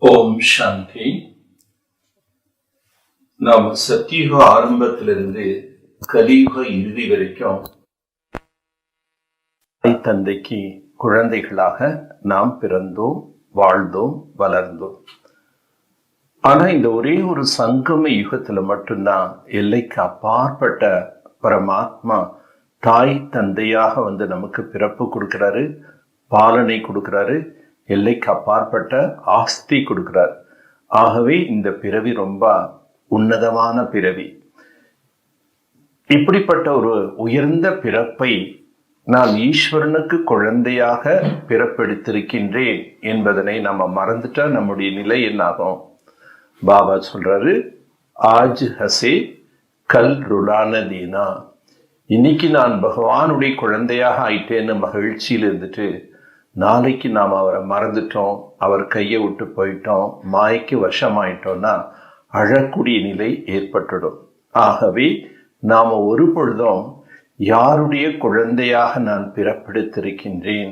ஓம் சாந்தி. நாம் சத்தியுக ஆரம்பத்திலிருந்து கலியுக இறுதி வரைக்கும் தாய் தந்தைக்கு குழந்தைகளாக நாம் பிறந்தோம், வாழ்ந்தோம், வளர்ந்தோம். ஆனா இந்த ஒரே ஒரு சங்கம யுகத்துல மட்டும்தான் எல்லைக்கு அப்பாற்பட்ட பரமாத்மா தாய் தந்தையாக வந்து நமக்கு பிறப்பு கொடுக்கிறாரு, பாலனை கொடுக்கிறாரு, எல்லைக்கு அப்பாற்பட்ட ஆஸ்தி கொடுக்கிறார். ஆகவே இந்த பிறவி ரொம்ப உன்னதமான பிறவி. இப்படிப்பட்ட ஒரு உயர்ந்த பிறப்பை நான் ஈஸ்வரனுக்கு குழந்தையாக பிறப்பெடுத்திருக்கின்றேன் என்பதனை நம்ம மறந்துட்டா நம்முடைய நிலை என்னாகும்? பாபா சொல்றாரு, ஆஜ் ஹசே கல் ருலான தீனா. இன்னைக்கு நான் பகவானுடைய குழந்தையாக ஆயிட்டேன்னு மகிழ்ச்சியில் இருந்துட்டு நாளைக்கு நாம் அவரை மறந்துட்டோம், அவர் கையை விட்டு போயிட்டோம், மாய்க்கு வசமாயிட்டோம்னா அழக்கூடிய நிலை ஏற்பட்டுடும். ஆகவே நாம் ஒரு பொழுதும் யாருடைய குழந்தையாக நான் பிறப்பெடுத்திருக்கின்றேன்,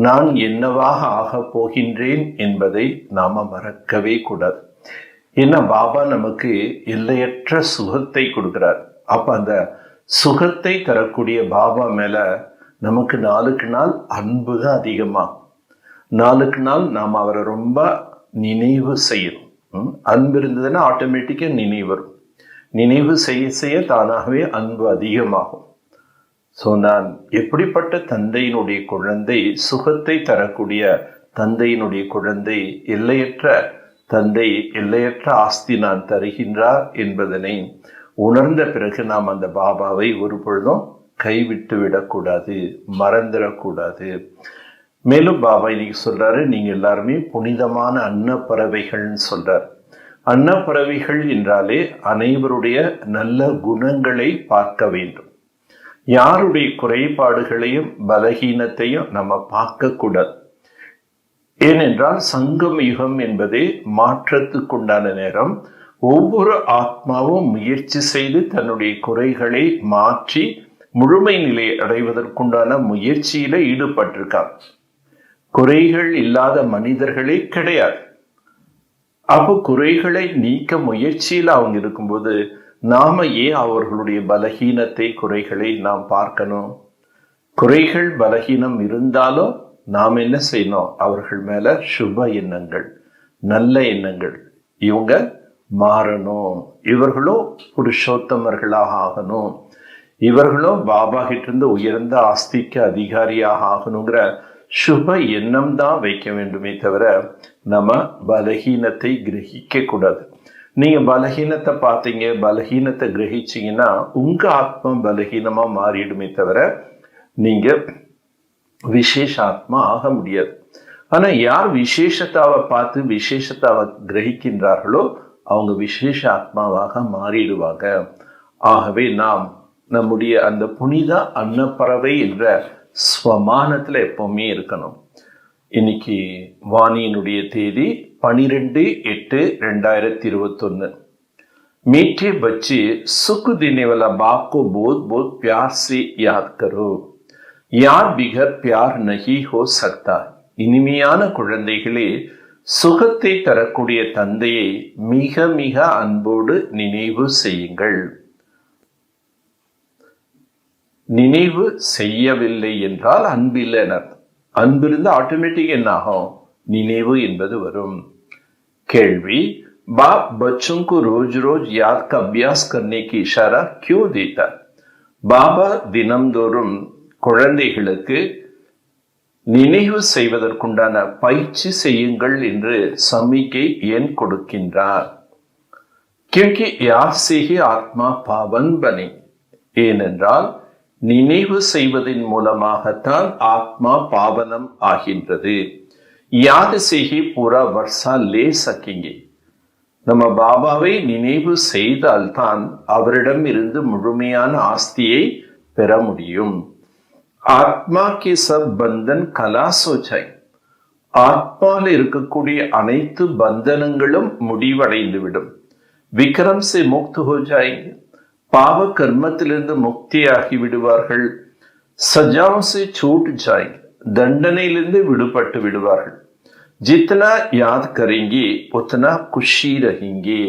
நான் என்னவாக ஆகப் போகின்றேன் என்பதை நாம மறக்கவே கூடாது. ஏன்னா பாபா நமக்கு எல்லையற்ற சுகத்தை கொடுக்கிறார். அப்ப அந்த சுகத்தை தரக்கூடிய பாபா மேல நமக்கு நாளுக்கு நாள் அன்பு தான் அதிகமாகும். நாளுக்கு நாள் நாம் அவரை ரொம்ப நினைவு செய்யணும். அன்பு இருந்ததுன்னா ஆட்டோமேட்டிக்காக நினைவு வரும். நினைவு செய்ய செய்ய தானாகவே அன்பு அதிகமாகும். ஸோ நான் எப்படிப்பட்ட தந்தையினுடைய குழந்தை, சுகத்தை தரக்கூடிய தந்தையினுடைய குழந்தை, எல்லையற்ற தந்தை, எல்லையற்ற ஆஸ்தி நான் தருகின்றார் என்பதனை உணர்ந்த பிறகு நாம் அந்த பாபாவை ஒரு பொழுதும் கைவிட்டு விடக்கூடாது, மறந்துடக்கூடாது. மேலும் பாபா இன்னைக்கு சொல்றாரு, நீங்க எல்லாருமே புனிதமான அன்னப்பறவைகள்னு சொல்றார். அன்னப்பறவைகள் என்றாலே அனைவருடைய நல்ல குணங்களை பார்க்க வேண்டும். யாருடைய குறைபாடுகளையும் பலகீனத்தையும் நம்ம பார்க்க கூடாது. ஏனென்றால் சங்கம் யுகம் என்பதே மாற்றத்துக்குண்டான நேரம். ஒவ்வொரு ஆத்மாவும் முயற்சி செய்து தன்னுடைய குறைகளை மாற்றி முழுமை நிலை அடைவதற்குண்டான முயற்சியில ஈடுபட்டிருக்காங்க. குறைகள் இல்லாத மனிதர்களே கிடையாது. அப்போ குறைகளை நீக்க முயற்சியில் அவங்க இருக்கும்போது நாம ஏன் அவர்களுடைய பலகீனத்தை, குறைகளை நாம் பார்க்கணும்? குறைகள் பலகீனம் இருந்தாலும் நாம் என்ன செய்யணும்? அவர்கள் மேல சுப எண்ணங்கள், நல்ல எண்ணங்கள். இவங்க மாறணும், இவர்களும் புருஷோத்தமர்களாக ஆகணும், இவர்களும் பாபா கிட்ட இருந்து உயர்ந்த ஆஸ்திக்கு அதிகாரியாக ஆகணுங்கிற சுப எண்ணம் தான் வைக்க வேண்டுமே தவிர நம்ம பலகீனத்தை கிரகிக்க கூடாது. நீங்க பலகீனத்தை பார்த்தீங்க, பலகீனத்தை கிரகிச்சீங்கன்னா உங்க ஆத்மா பலகீனமா மாறிடுமே தவிர நீங்க விசேஷ ஆத்மா ஆக முடியாது. ஆனா யார் விசேஷத்தாவை பார்த்து விசேஷத்தாவை கிரகிக்கின்றார்களோ அவங்க விசேஷ ஆத்மாவாக மாறிடுவாங்க. ஆகவே நாம் நம்முடைய அந்த புனித அன்னப்பறவை என்ற ஸ்வமானத்துல எப்பவுமே இருக்கணும். இன்னைக்கு வாணியினுடைய தேதி 12/8/2021. मीठे बच्चे सुख देने वाला बाप को बहुत बहुत प्यार से याद करो. यार बिगर प्यार नहीं हो सकता. இனிமையான குழந்தைகளே, சுகத்தை தரக்கூடிய தந்தையை மிக மிக அன்போடு நினைவு செய்யுங்கள். நினைவு செய்யவில்லை என்றால் அன்பில்லை. அன்பிருந்து ஆட்டோமேட்டிக் என்ன ஆகும்? நினைவு என்பது வரும். கேள்வி, बाप बच्चों को रोज रोज याद का अभ्यास करने की इशारा क्यों देता? பாபா தினம்தோறும் குழந்தைகளுக்கு நினைவு செய்வதற்குண்டான பயிற்சி செய்யுங்கள் என்று சமிக்கை ஏன் கொடுக்கின்றார்? क्योंकि याद से ही आत्मा पावन बने. ஏனென்றால் நினைவு செய்வதன் மூலமாகத்தான் ஆத்மா பாவனம் ஆகின்றது. யாद से ही पूरा वर्षा ले सकेंगे. நம்ம பாபாவை நினைவு செய்தால்தான் அவரிடம் இருந்து முழுமையான ஆஸ்தியை பெற முடியும். ஆத்மா கே சப் பந்தன் கலாஸ் ஹோ ஜாயே. ஆத்மாவில் இருக்கக்கூடிய அனைத்து பந்தனங்களும் முடிவடைந்து விடும். விக்ரம் சே முக்த் ஹோ ஜாயேங்கே. பாவ கர்மத்திலிருந்து முக்தியாகி விடுவார்கள். சஜாவ் சே சூட் ஜாயேங்கே. தண்டனையிலிருந்து விடுபட்டு விடுவார்கள். जितना याद करेंगे उतना खुशी रहेंगे।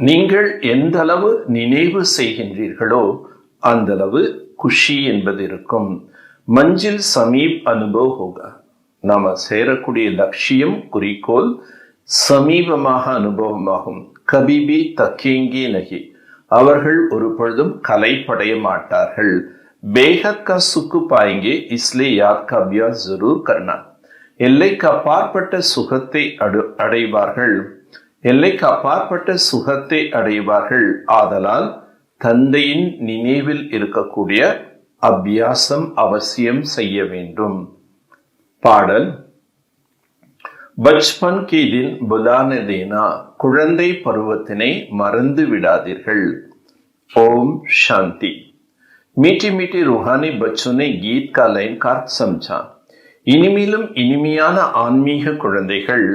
நீங்கள் எந்த அளவு நினைவு செய்கின்றீர்களோ அந்த அளவு குஷி என்பது இருக்கும்। மஞ்சில் சமீப் அனுபவ் ஹோகா, நாம சேரக்கூடிய லட்சியம் குறிக்கோள் சமீபமாக அனுபவமாகும்। கபிபி தக்கேங்கி நகி, அவர்கள் ஒரு பொழுதும் கலைப்படைய மாட்டார்கள்। பேஹத் கா சுக்கு பாயங்கே இஸ்லே யாத் கா அபியாஸ் ஜரூர் கர்னா, எல்லைக்கு அப்பாற்பட்ட சுகத்தை அடைவார்கள், எல்லைக்கு அப்பாற்பட்ட சுகத்தை அடைவார்கள்। ஆதலால் தந்தையின் நினைவில் இருக்கக்கூடிய அபியாசம் அவசியம் செய்ய வேண்டும்। பாடல் பச்பன் கி தின் புலானே தேனா, குழந்தை பருவத்தினை மறந்து விடாதீர்கள்। ஓம் சாந்தி। मीठी मीठी रूहानी बच्चों ने गीत का लाइन का अर्थ समझा। இனிமையிலும் இனிமையான ஆன்மீக குழந்தைகள்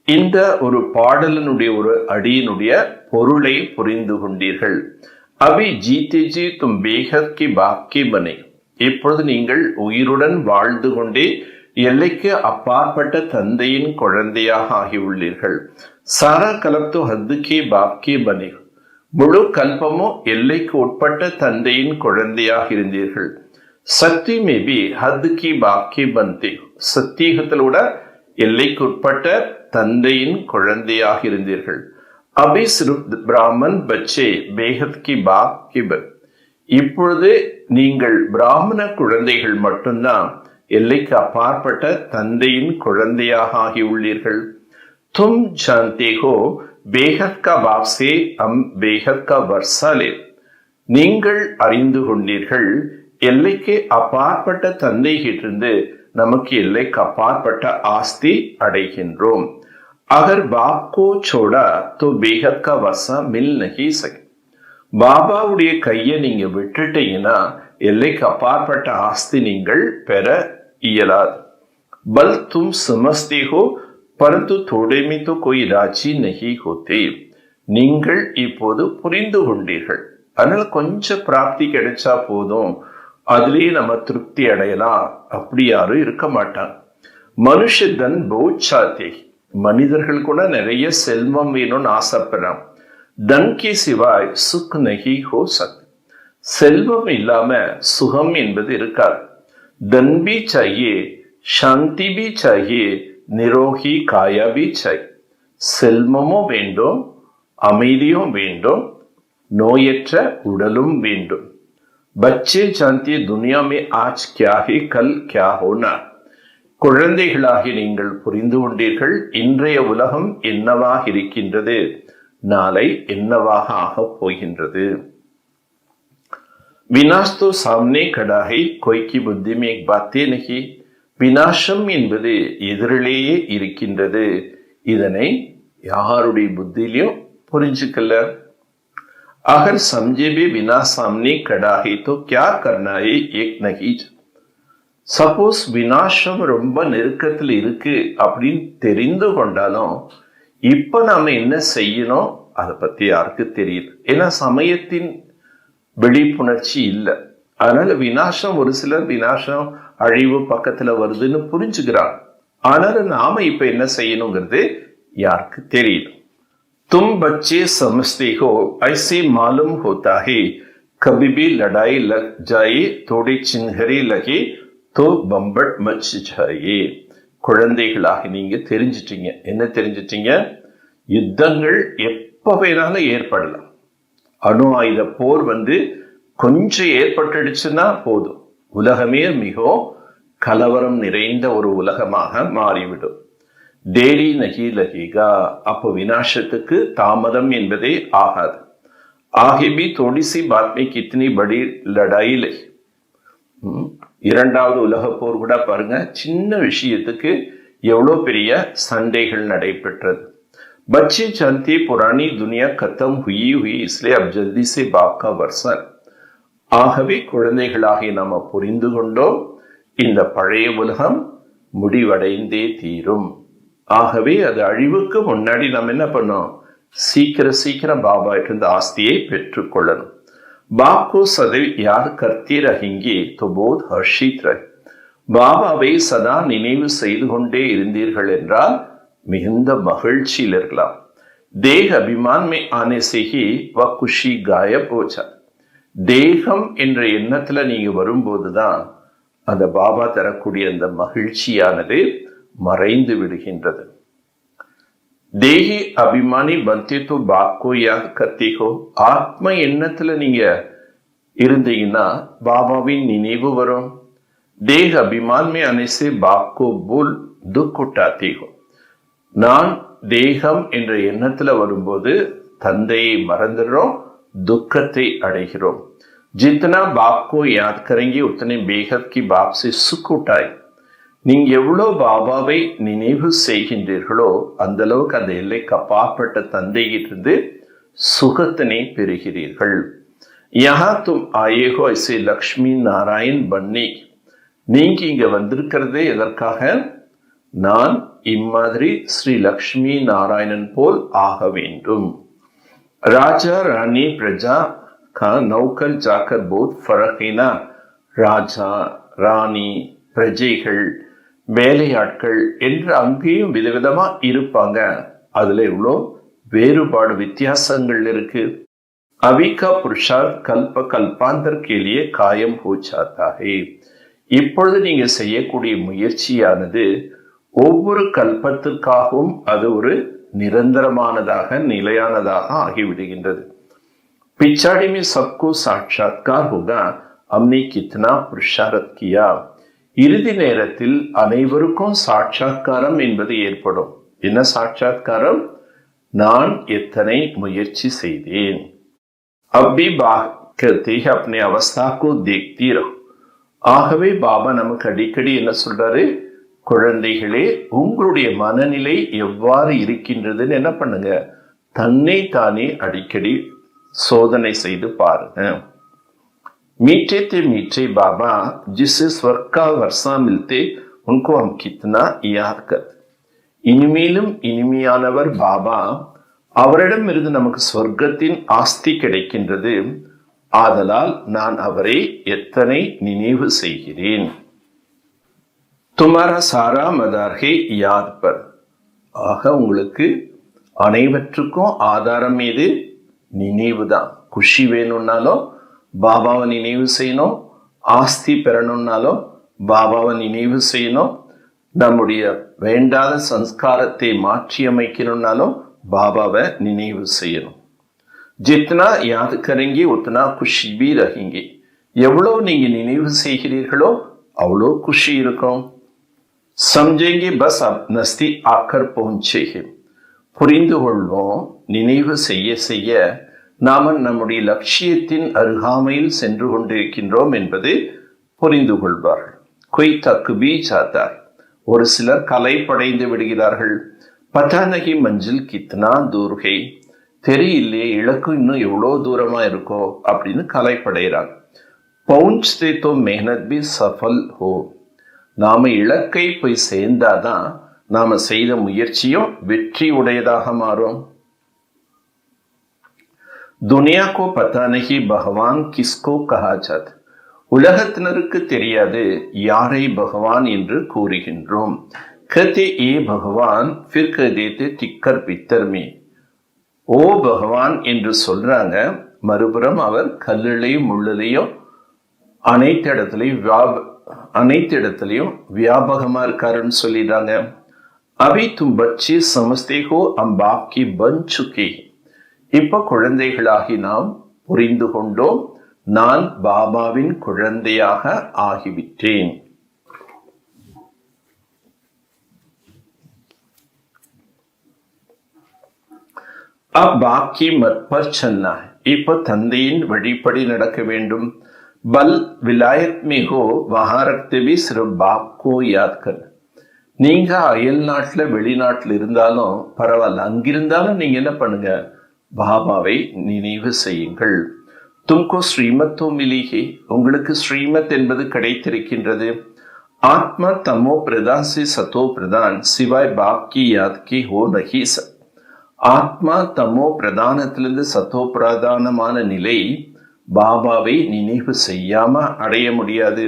இந்த ஒரு பாடலினுடைய ஒரு அடியினுடைய பொருளை புரிந்து கொண்டீர்கள்। அபி ஜீத்தே ஜி தும் பேகத் கி பாக்கி பனே, இப்பொழுது நீங்கள் உயிருடன் வாழ்ந்து கொண்டே எல்லைக்கு அப்பாற்பட்ட தந்தையின் குழந்தையாக ஆகியுள்ளீர்கள்। சாரா கலப்தோ ஹத்து கி பாக்கி பனே, முழு கல்பமோ எல்லைக்கு உட்பட்ட தந்தையின் குழந்தையாக இருந்தீர்கள்। சக்தி மேபி ஹத்து கி பாக்கி பந்தே, சத்தியகத்திலூட எல்லைக்கு உட்பட்ட தந்தையின் குழந்தையாக இருந்தீர்கள்। அபி சிறுப் பிராமன் பச்சே பேகத் கி பாக்கி பன், இப்பொழுது நீங்கள் பிராமண குழந்தைகள் மட்டும்தான் எல்லைக்கு அப்பாற்பட்ட தந்தையின் குழந்தையாக ஆகியுள்ளீர்கள்। தும் ஜான்தே ஹோ பேகத் கா பாப் சே ஹம் பேகத் கா வர்ஷா லே, நீங்கள் அறிந்து கொண்டீர்கள் எல்லைக்கு அப்பாற்பட்ட தந்தைகிட்டிருந்து நமக்கு எல்லைக்கு அப்பாற்பட்ட ஆஸ்தி அடைகின்றோம்। அகர் பாப் கோ சோடா தோ பேகத் கா வர்ஷா மில் நஹி சகே, பாபாவுடைய கையை நீங்க விட்டுட்டீங்கன்னா எல்லைக்கு அப்பாற்பட்ட ஆஸ்தி நீங்கள் பெற இயலாது। பல் தும் சமஸ்தே ஹோ பரந்து தோடே மீ தோ கோய் ராஜி நஹி ஹோதே, நீங்கள் இப்போது புரிந்து கொண்டீர்கள், அதனால கொஞ்சம் பிராப்தி கிடைச்சா போதும், அதுலேயே நம்ம திருப்தி அடையலாம், அப்படி யாரும் இருக்க மாட்டாங்க। மனுஷ தன் பௌத் சாத்தே, மனிதர்கள் கூட நிறைய செல்வம் வேணும்னு ஆசைப்படுறான்। தன் கே சிவாய் சுக் நஹி ஹோ சக், செல்வம் இல்லாம சுகம் என்பது இருக்காது। தன் பி சாயே, சாந்தி பி சாயே, நிரோகி காயா பி சாய், செல்வமும் வேண்டும், அமைதியும் வேண்டும், நோயற்ற உடலும் வேண்டும்। பச்சே ஜான்தி துனியா மே ஆஜ் கியா ஹே கல் கியா ஹோனா, குழந்தைகளாகி நீங்கள் புரிந்து கொண்டீர்கள் இன்றைய உலகம் என்னவாக இருக்கின்றது, நாளை என்னவாக ஆகப் போகின்றது। வினாஷ் தோ சாம்னே கடா ஹை, கோய் கி புத்தி மே ஏக் பாத்தே நஹி, வினாசம் என்பது எதிரிலேயே இருக்கின்றது, இதனை யாருடைய புத்தியிலையும் புரிஞ்சுக்கல। அகர் சம்ஜே பி வினா சாம்னே கடா ஹை தோ கியா கர்னா ஹை ஏக் நஹி, சப்போஸ் வினாசம் ரொம்ப நெருக்கத்தில் இருக்கு அப்படின்னு தெரிந்து கொண்டாலும் இப்ப நாம என்ன செய்யணும் அதை பத்தி யாருக்கு தெரியுது, ஏன்னா சமயத்தின் விழிப்புணர்ச்சி இல்லை, அதனால வினாசம் ஒரு சிலர் வினாசம் அழிவு பக்கத்துல வருதுன்னு புரிஞ்சுக்கிறாங்க, ஆனால நாம இப்ப என்ன செய்யணுங்கிறது யாருக்கு தெரியுது। तुम बच्चे समझते हो ऐसे मालूम होता है, कभी भी लड़ाई लग जाए थोड़ी चिन्हरी लगे तो बम्बट मच जाए। குழந்தைகளாக நீங்க தெரிஞ்சிட்டீங்க, என்ன தெரிஞ்சிட்டீங்க, யுத்தங்கள் எப்ப வேணாலும் ஏற்படலாம், அணு ஆயுத போர் கொஞ்சம் ஏற்பட்டுடுச்சுன்னா போதும், உலகமே மிகவும் கலவரம் நிறைந்த ஒரு உலகமாக மாறிவிடும்। தேரி நகி லகேகா, அப்போ வினாசத்துக்கு தாமதம் என்பதே ஆகாது। ஆகே பி தோடி சி பாத் மே கித்னி படி லடாய் லகி, இரண்டாவது உலக போர் கூட பாருங்க, சின்ன விஷயத்துக்கு எவ்வளோ பெரிய சண்டைகள் நடைபெற்றது। बच्चे जानते पुरानी दुनिया खत्म हुई हुई इसलिए अब जल्दी से बाप का वर्षा, ஆகவே குழந்தைகளாகி நாம புரிந்து கொண்டோம் இந்த பழைய உலகம் முடிவடைந்தே தீரும், ஆகவே அது அழிவுக்கு முன்னாடி நம்ம என்ன பண்ணோம், சீக்கிரம் பாபா இருந்த ஆஸ்தியை பெற்றுக்கொள்ளணும்। बाप को सदैव याद करते रहेंगे तो बहुत हर्षित रहे. பாபாவை சதா நினைவு செய்து கொண்டே இருந்தீர்கள் என்றால் மிகுந்த மகிழ்ச்சியில் இருக்கலாம். தேக அபிமான் மே ஆனே से ही वह खुशी गायब हो जाती. தேகம் என்ற எண்ணத்துல நீங்க வரும்போதுதான் அந்த பாபா தரக்கூடிய அந்த மகிழ்ச்சியானது மறைந்து விடுகின்றது. தேகி அபிமானி பந்தே தோ பாப் கோ யாத் கர்த்தே ஹோ. ஆத்ம எண்ணத்துல நீங்க இருந்தீங்கன்னா பாபாவின் நினைவு வரும். देह अभिमान में आने से बाप को भूल दुख उठाती हो. நான் தேகம் என்ற எண்ணத்துல வரும்போது தந்தையை மறந்துடுறோம், துக்கத்தை அடைகிறோம். जितना बाप को याद करेंगे उतने बेहद की बाप से सुख उठाए. நீங்க எவ்வளவு பாபாவை நினைவு செய்கின்றீர்களோ அந்த அளவுக்கு அந்த எல்லைக்கு அப்பாற்பட்ட தந்தையிலிருந்து சுகத்தினை பெறுகிறீர்கள். யஹா தும் ஆயே ஹோ ஐசே லக்ஷ்மி நாராயண் பன்னே. நீங்க இங்க வந்திருக்கிறதே எதற்காக? நான் இம்மாதிரி ஸ்ரீ லக்ஷ்மி நாராயணன் போல் ஆக வேண்டும். ராஜா ராணி பிரஜா கா நௌக்கர் ஜாக்கர் போத் ஃபரகினா. ராஜா ராணி பிரஜைகள் வேலையாட்கள் என்று அங்கேயும் விதவிதமா இருப்பாங்க. அதுல எவ்வளோ வேறுபாடு வித்தியாசங்கள் இருக்கு. அவிகா புருஷார்த் கல்ப கல்பாந்தர் கேலியே காயம் ஹோ ஜாத்தா ஹை. இப்பொழுது நீங்க செய்யக்கூடிய முயற்சியானது ஒவ்வொரு கல்பத்திற்காகவும் அது ஒரு நிரந்தரமானதாக நிலையானதாக ஆகிவிடுகின்றது. பிச்சாடி में सबको साक्षात्कार होगा हमने कितना पुरुषार्थ किया. இறுதி நேரத்தில் அனைவருக்கும் சாட்சாத்காரம் என்பது ஏற்படும். என்ன சாட்சாத்காரம்? நான் எத்தனை முயற்சி செய்தேன். अभी बात करते ही अपने अवस्था को देखती रहो. ஆகவே பாபா நமக்கு அடிக்கடி என்ன சொல்றாரு? குழந்தைகளே, உங்களுடைய மனநிலை எவ்வாறு இருக்கின்றதுன்னு என்ன பண்ணுங்க, தன்னை தானே அடிக்கடி சோதனை செய்து பாருங்க. मीठे थे मीठे बाबा जिससे स्वर्ग का वर्षा मिलते उनको हम कितना याद करते. இனிமேலும் இனிமையானவர் பாபா. அவரிடமிருந்து நமக்கு ஸ்வர்க்கத்தின் ஆஸ்தி கிடைக்கின்றது. ஆதலால் நான் அவரை எத்தனை நினைவு செய்கிறேன். துமாரா சாரா மதார்ஹே யாத் பர். ஆக உங்களுக்கு அனைவற்றுக்கும் ஆதாரம் மீது நினைவு தான். குஷி வேணும்னாலும் பாபாவை நினைவு செய்யணும், ஆஸ்தி பெறணும்னாலும் பாபாவை நினைவு செய்யணும், நம்முடைய வேண்டாத சம்ஸ்காரத்தை மாற்றி அமைக்கணும்னாலும் பாபாவை நினைவு செய்யணும். जितना याद करेंगे उतना खुशी भी रहेंगे. எவ்வளவு நீங்க நினைவு செய்கிறீர்களோ அவ்வளோ குஷி இருக்கும். समझेंगे बस अब नजदीक आकर पहुंचे हैं. புரிந்து கொள்வோம், நினைவு செய்ய செய்ய நாம நம்முடைய லட்சியத்தின் அருகாமையில் சென்று கொண்டிருக்கின்றோம் என்பது புரிந்து கொள்வார்கள். कोई थक भी जाता है. ஒரு சிலர் களைப்படைந்து விடுகிறார்கள். पता नहीं मंजिल कितना दूर है. தெரியலையே, இலக்கு இன்னும் எவ்வளோ தூரமா இருக்கோ அப்படின்னு கலைப்படைகிறாங்க. பவுன்ச்தே தோ மெஹனத் பி சஃபல் ஹோ. நாம இலக்கை போய் சேர்ந்தாதான் நாம செய்த முயற்சியும் வெற்றி உடையதாக மாறும். துனியா கோ பதா நஹி பகவான் கிஸ்கோ கஹா ஜாத். உலகத்தினருக்கு தெரியாது யாரை பகவான் என்று கூறுகின்றோம். கதே ஏ பகவான் ஃபிர் கதேதே திக்கர் பித்தர் மே. ஓ பகவான் என்று சொல்றாங்க, மறுபுறம் அவர் கல்லிலையும் முள்ளிலையும் அனைத்து இடத்துலையும் வியாபகமா இருக்காருன்னு சொல்லிடுறாங்க. அபி தும் பச்சி சமஸ்தே ஹோ ஹம் பாப் கி பன் சுகே. இப்ப குழந்தைகளாகி நாம் புரிந்து கொண்டோம், நான் பாபாவின் குழந்தையாக ஆகிவிட்டேன். अब बाप की मत पर चलना है. இப்ப தந்தையின் வழிப்படி நடக்க வேண்டும். பல் விலாயத் में हो वहां रखते भी सिर्फ बाप को याद कर. நீங்க அயல் நாட்டுல வெளிநாட்டுல இருந்தாலும் பரவாயில்ல, அங்கிருந்தாலும் நீங்க என்ன பண்ணுங்க, பாபாவை நினைவு செய்யுங்கள். तुमको श्रीमत तो मिली है. உங்களுக்கு ஸ்ரீமத் என்பது கிடைத்திருக்கின்றது. आत्मा तमो प्रधान से सतो प्रधान सिवाय बाप की याद की हो नहीं सकता. ஆத்மா தமோ பிரதானத்திலிருந்து சத்தோ பிரதானமான நிலை பாபாவை நினைவு செய்யாம அடைய முடியாது.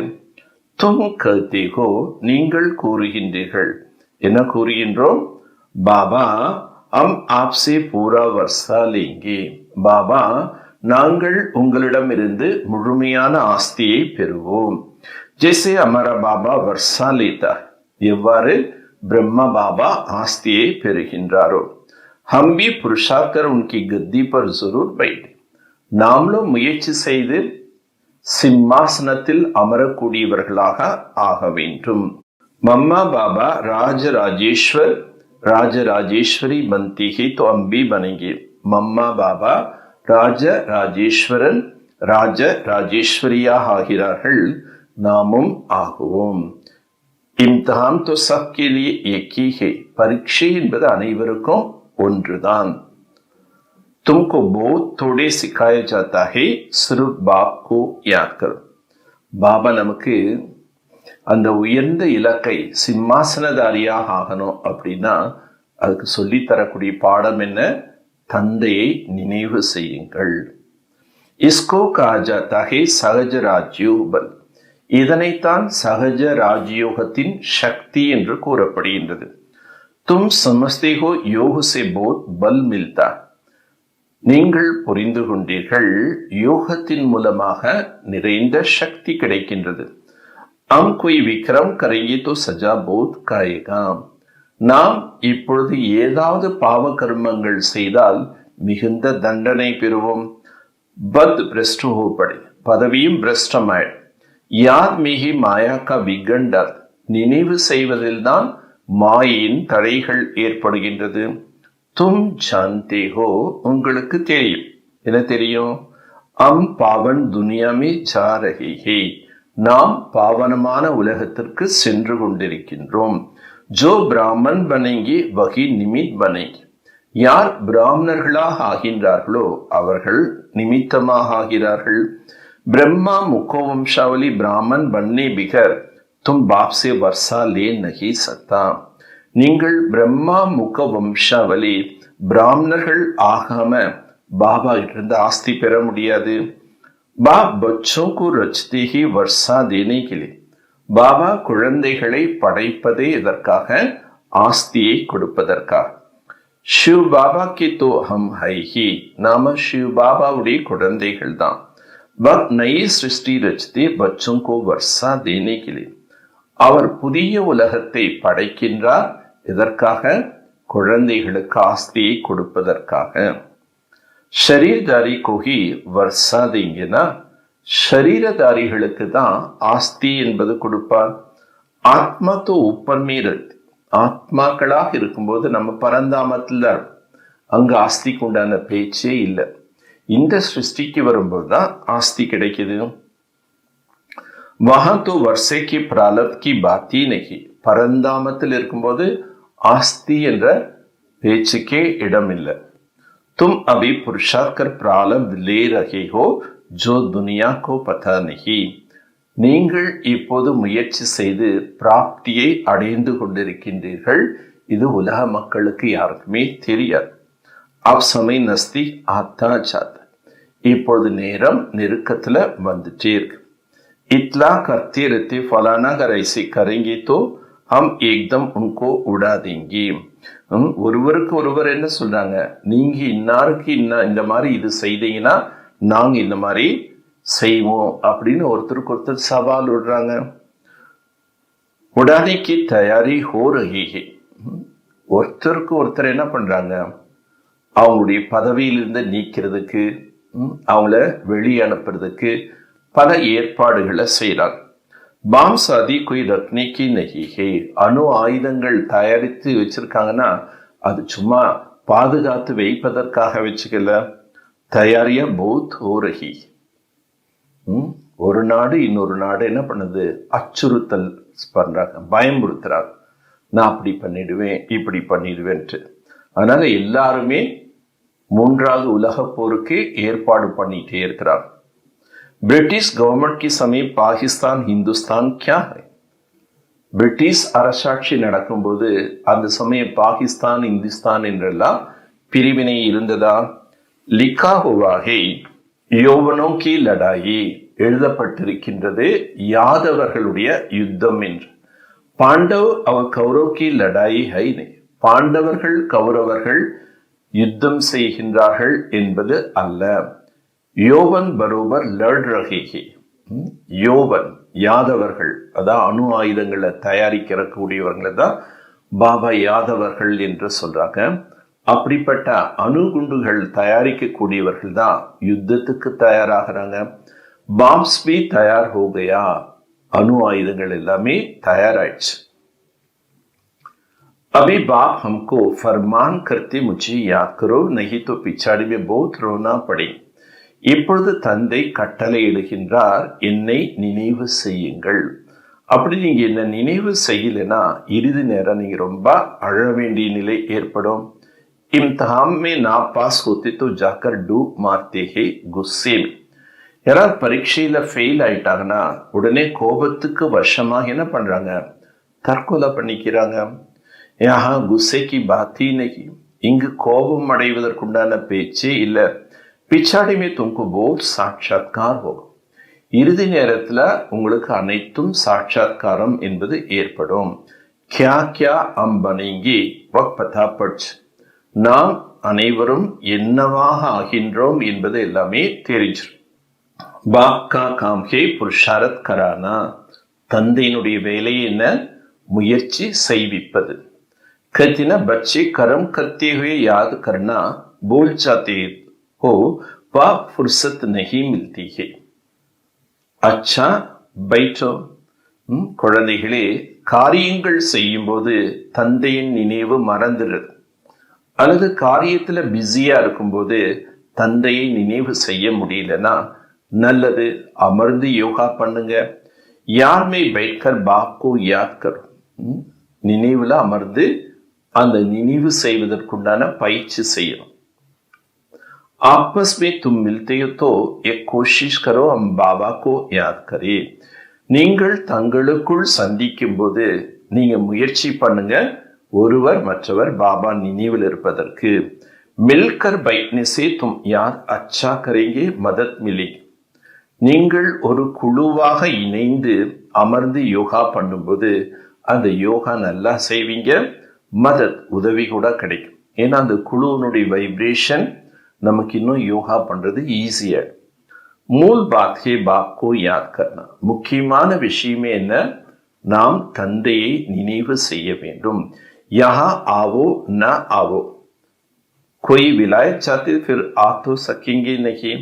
தும் கஹ்தே ஹோ, நீங்கள் கூறுகின்றீர்கள். என்ன கூறுகின்றோம்? பாபா हम आपसे पूरा वर्षा लेंगे. பாபா, நாங்கள் உங்களிடமிருந்து முழுமையான ஆஸ்தியை பெறுவோம். ஜெய்சே हमारा பாபா वर्षा लेता, எவ்வாறு பிரம்மா பாபா ஆஸ்தியை பெறுகின்றாரோ, हम भी पुरुषार्थ कर उनकी गद्दी पर जरूर बैठे. நாமளும் முயற்சி செய்து சிம்மாசனத்தில் அமரக்கூடியவர்களாக ஆக வேண்டும். மம்மா பாபா ராஜராஜேஸ்வர் ராஜராஜேஸ்வரி बनती है तो हम भी बनेंगे. மம்மா பாபா ராஜ ராஜேஸ்வரன் ராஜ ராஜேஸ்வரியாக ஆகிறார்கள், நாமும் ஆகுவோம். இம்திஹான் तो सबके लिए एक ही है. பரீட்சை என்பது அனைவருக்கும் ஒன்றுதான். तुमको बहुत थोड़े सिखाया जाता है, सिर्फ बाप को याद करो. பாபா நமக்கு அந்த உயர்ந்த இலக்கை சிம்மாசனதாரியாக ஆகணும் அப்படின்னா அதுக்கு சொல்லி தரக்கூடிய பாடம் என்ன? தந்தையை நினைவு செய்யுங்கள். இஸ்கோ கஹா ஜாதா ஹை சகஜ ராஜ்யோக பல். இதனைத்தான் சகஜ ராஜயோகத்தின் சக்தி என்று கூறப்படுகின்றது. தும் சமஸ்தே ஹோ யோக சே போத் பல் மில்தா. நீங்கள் புரிந்து கொண்டீர்கள், யோகத்தின் மூலமாக நிறைந்த சக்தி கிடைக்கின்றது. हम कोई विक्रम करेंगे तो सजा बहुत खाएगा. நாம் இப்பொழுது ஏதாவது பாவ கர்மங்கள் செய்தால் மிகுந்த தண்டனை பெறுவோம். பத் பிரஷ்ட ஹோ படே, பதவியும் பிரஷ்டமாயிடும். யாத் மிகி மாயா கா விகண்டர், நினைவு செய்வதில்தான் மாயின் தடைகள் ஏற்படுகின்றது. தும் ஜான்தே ஹோ, உங்களுக்கு தெரியும். என்ன தெரியும்? அம் பாவன் துனியாமே ஜா ரஹே ஹே, நாம் பாவனமான உலகத்திற்கு சென்று கொண்டிருக்கின்றோம். ஜோ பிராமன் பனேங்கி வகி நிமித் பனேங்கி. யார் பிராமணர்களாக ஆகின்றார்களோ அவர்கள் நிமித்தமாக ஆகிறார்கள். பிரம்மா முக்கோவம்சாவளி பிராமன் பன்னே பிகர் தும் பாப் சே வர்ஷா லே நஹி சக்தா. நீங்கள் பிரம்மா முக வம்சாவளி பிராமணர்கள் ஆகாம பாபா கிட்ட ஆஸ்தி பெற முடியாது. बाप बच्चों को रचते ही वर्षा देने के लिए. பாபா குழந்தைகளை படைப்பதே இதற்காக, ஆஸ்தியை கொடுப்பதற்காக. शिव बाबा के तो हम है ही, நாம शिव பாபாவுடைய குழந்தைகள் தான். वह नई सृष्टि रचते बच्चों को वर्षा देने के लिए. அவர் புதிய உலகத்தை படைக்கின்றார், இதற்காக குழந்தைகளுக்கு ஆஸ்தியை கொடுப்பதற்காக. शरीरदारी को ही वर्षा देंगेना, शरीरदारिகளுக்கு தான் ஆஸ்தி என்பது கொடுப்பார். ஆத்மா தோ ஊப்பர் में रहते, ஆத்மாக்களாக இருக்கும்போது நம்ம பரந்தாமத்தில் அங்க ஆஸ்திக்கு உண்டான பேச்சே இல்லை. இந்த சிருஷ்டிக்கு வரும்போது தான் ஆஸ்தி கிடைக்குது. वहां तो वर्षे की प्रारब्ध की बात ही नहीं. பரந்தாமத்தில் இருக்கும்போது ஆஸ்தி என்ற பேச்சுக்கே இடம் இல்லை. तुम अभी पुरुषार्थ कर प्रारब्ध ले रहे हो जो दुनिया को पता नहीं. நீங்கள் இப்போது முயற்சி செய்து பிராப்தியை அடைந்து கொண்டிருக்கின்றீர்கள், இது உலக மக்களுக்கு யாருக்குமே தெரியாது. अब समय नजदीक आता जाता, இப்பொழுது நேரம் நெருக்கத்துல வந்துட்டே இருக்கு. इतला करते रहते फलाना अगर ऐसे करेंगे तो हम एकदम उनको उड़ा देंगे. ஒருவருக்கு ஒருவர் என்ன சொல்றாங்க? நீங்க இன்னாருக்கு இந்த மாதிரி இது செய்தீங்கன்னா நாங்க இந்த மாதிரி செய்வோம் அப்படின்னு ஒருத்தருக்கு ஒருத்தர் சவால் விடுறாங்க. உடானைக்கு தயாரி ஹோ ரஹி ஹை. ஒருத்தருக்கு ஒருத்தர் என்ன பண்றாங்க? அவங்களுடைய பதவியிலிருந்து நீக்கிறதுக்கு, அவங்கள வெளியே அனுப்புறதுக்கு பல ஏற்பாடுகளை செய்யறாங்க. பாம் சாதி कोई रखने की नहीं है. அணு ஆயுதங்கள் தயாரித்து வச்சிருக்காங்கன்னா அது சும்மா பாதுகாத்து வைப்பதற்காக வச்சுக்கல. தயாரியா बहुत हो रही. ஒரு நாடு இன்னொரு நாடு என்ன பண்ணுது? அச்சுறுத்தல் பண்றாங்க, பயமுறுத்துறாங்க. நான் அப்படி பண்ணிடுவேன், இப்படி பண்ணிடுவேன்ட்டு. அதனால எல்லாருமே மூன்றாவது உலக போருக்கு ஏற்பாடு பண்ணிட்டே இருக்கிறாங்க. ब्रिटिश गवर्नमेंट के समय पाकिस्तान हिंदुस्तान क्या है? பிரிட்டிஷ் அரசாட்சி நடக்கும்போது அந்த சமயம் பாகிஸ்தான் இந்துஸ்தான் என்றெல்லாம் பிரிவினை இருந்ததா? லிக்கா ஹுவா ஹை, யோவனோं की लड़ाई எழுதப்பட்டிருக்கின்றது யாதவர்களுடைய யுத்தம் என்று. பாண்டவ் அவர் கௌரவ் की लड़ाई है नहीं. பாண்டவர்கள் கௌரவர்கள் யுத்தம் செய்கின்றார்கள் என்பது அல்ல. யோவன் பரோபர் லட் ரஹே. யோவன் யாதவர்கள், அதான் அணு ஆயுதங்களை தயாரிக்கிற கூடியவர்களை தான் பாபா யாதவர்கள் என்று சொல்றாங்க. அப்படிப்பட்ட அணுகுண்டுகள் தயாரிக்க கூடியவர்கள் தான் யுத்தத்துக்கு தயாராகிறாங்க. பாம்ஸ் பி தயார் ஹோ கயா, அணு ஆயுதங்கள் எல்லாமே தயாராயிடுச்சு. अभी बाप हमको फरमान करते मुझे याद करो नहीं तो पिछाड़ी में बहुत रोना पड़े. இப்பொழுது தந்தை கட்டளை இடுகின்றார், என்னை நினைவு செய்யுங்கள். அப்படி நீங்க என்ன நினைவு செய்யலைன்னா இறுதி நேரம் நீங்க ரொம்ப அழ வேண்டிய நிலை ஏற்படும். इम्तिहान में ना पास होते तो जाकर डूब मारते हैं गुस्से में. யாராவது பரீட்சையில ஃபெயில் ஆயிட்டாங்கன்னா உடனே கோபத்துக்கு வசமாக என்ன பண்றாங்க, தற்கொலை பண்ணிக்கிறாங்க. யஹா குஸ்ஸே கி பாத் ஹி நஹி, இங்கு கோபம் அடைவதற்குண்டான பேச்சே இல்லை. பிச்சாடி மே தும்கு போத் சாட்சாத்கார் ஹோகும், இறுதி நேரத்துல உங்களுக்கு அனைத்தும் சாட்சாத்காரம் என்பது ஏற்படும். கியா கியா ஹம் பனேங்கே வக் பதா பட்ச், நாம் அனைவரும் என்னவாக ஆகின்றோம் என்பது எல்லாமே தெரிஞ்சிடும். பாப் கா காம் ஹே புருஷாரத் கரானா, தந்தையினுடைய வேலை என்ன, முயற்சி செய்விப்பது. कहती ना बच्चे कर्म करते हुए याद करना भूल जाते हो, वह फुर्सत नहीं मिलती है. अच्छा बैठो. குழந்தைகளே, காரியங்கள் செய்யும் போது தந்தையின் நினைவு மறந்துடுது, அல்லது காரியத்துல பிஸியா இருக்கும்போது தந்தையை நினைவு செய்ய முடியலன்னா நல்லது, அமர்ந்து யோகா பண்ணுங்க. யாருமே பைட்கர் பாப்கோ யாத் கரும், நினைவுல அமர்ந்து அந்த நினைவு செய்வதற்குண்டான பயிற்சி செய்யணும். आपस में तुम मिलते हो तो एक कोशिश करो हम बाबा को याद करें. நீங்கள் தங்களுக்குள் சந்திக்கும் போது நீங்க முயற்சி பண்ணுங்க ஒருவர் மற்றவர் பாபா நினைவில் இருப்பதற்கு. மில்கர் பைட்னே சே தும் யாத் அச்சா கரேங்கே மதத் மிலேகி. நீங்கள் ஒரு குழுவாக இணைந்து அமர்ந்து யோகா பண்ணும்போது அந்த யோகா நல்லா செய்வீங்க, மதத் உதவி கூட கிடைக்கும். ஏன்னா அந்த குழுவினுடைய வைப்ரேஷன் நமக்கு இன்னும் யோகா பண்றது ஈஸியா. மூல் பாத் ஹே பாப் கோ யாத் கர்னா, முக்கியமான விஷயமே என்ன, நாம் தந்தையை நினைவு செய்ய வேண்டும். யஹா ஆவோ ந ஆவோ, कोई विलायत चाहते फिर आ तो सकेंगे नहीं.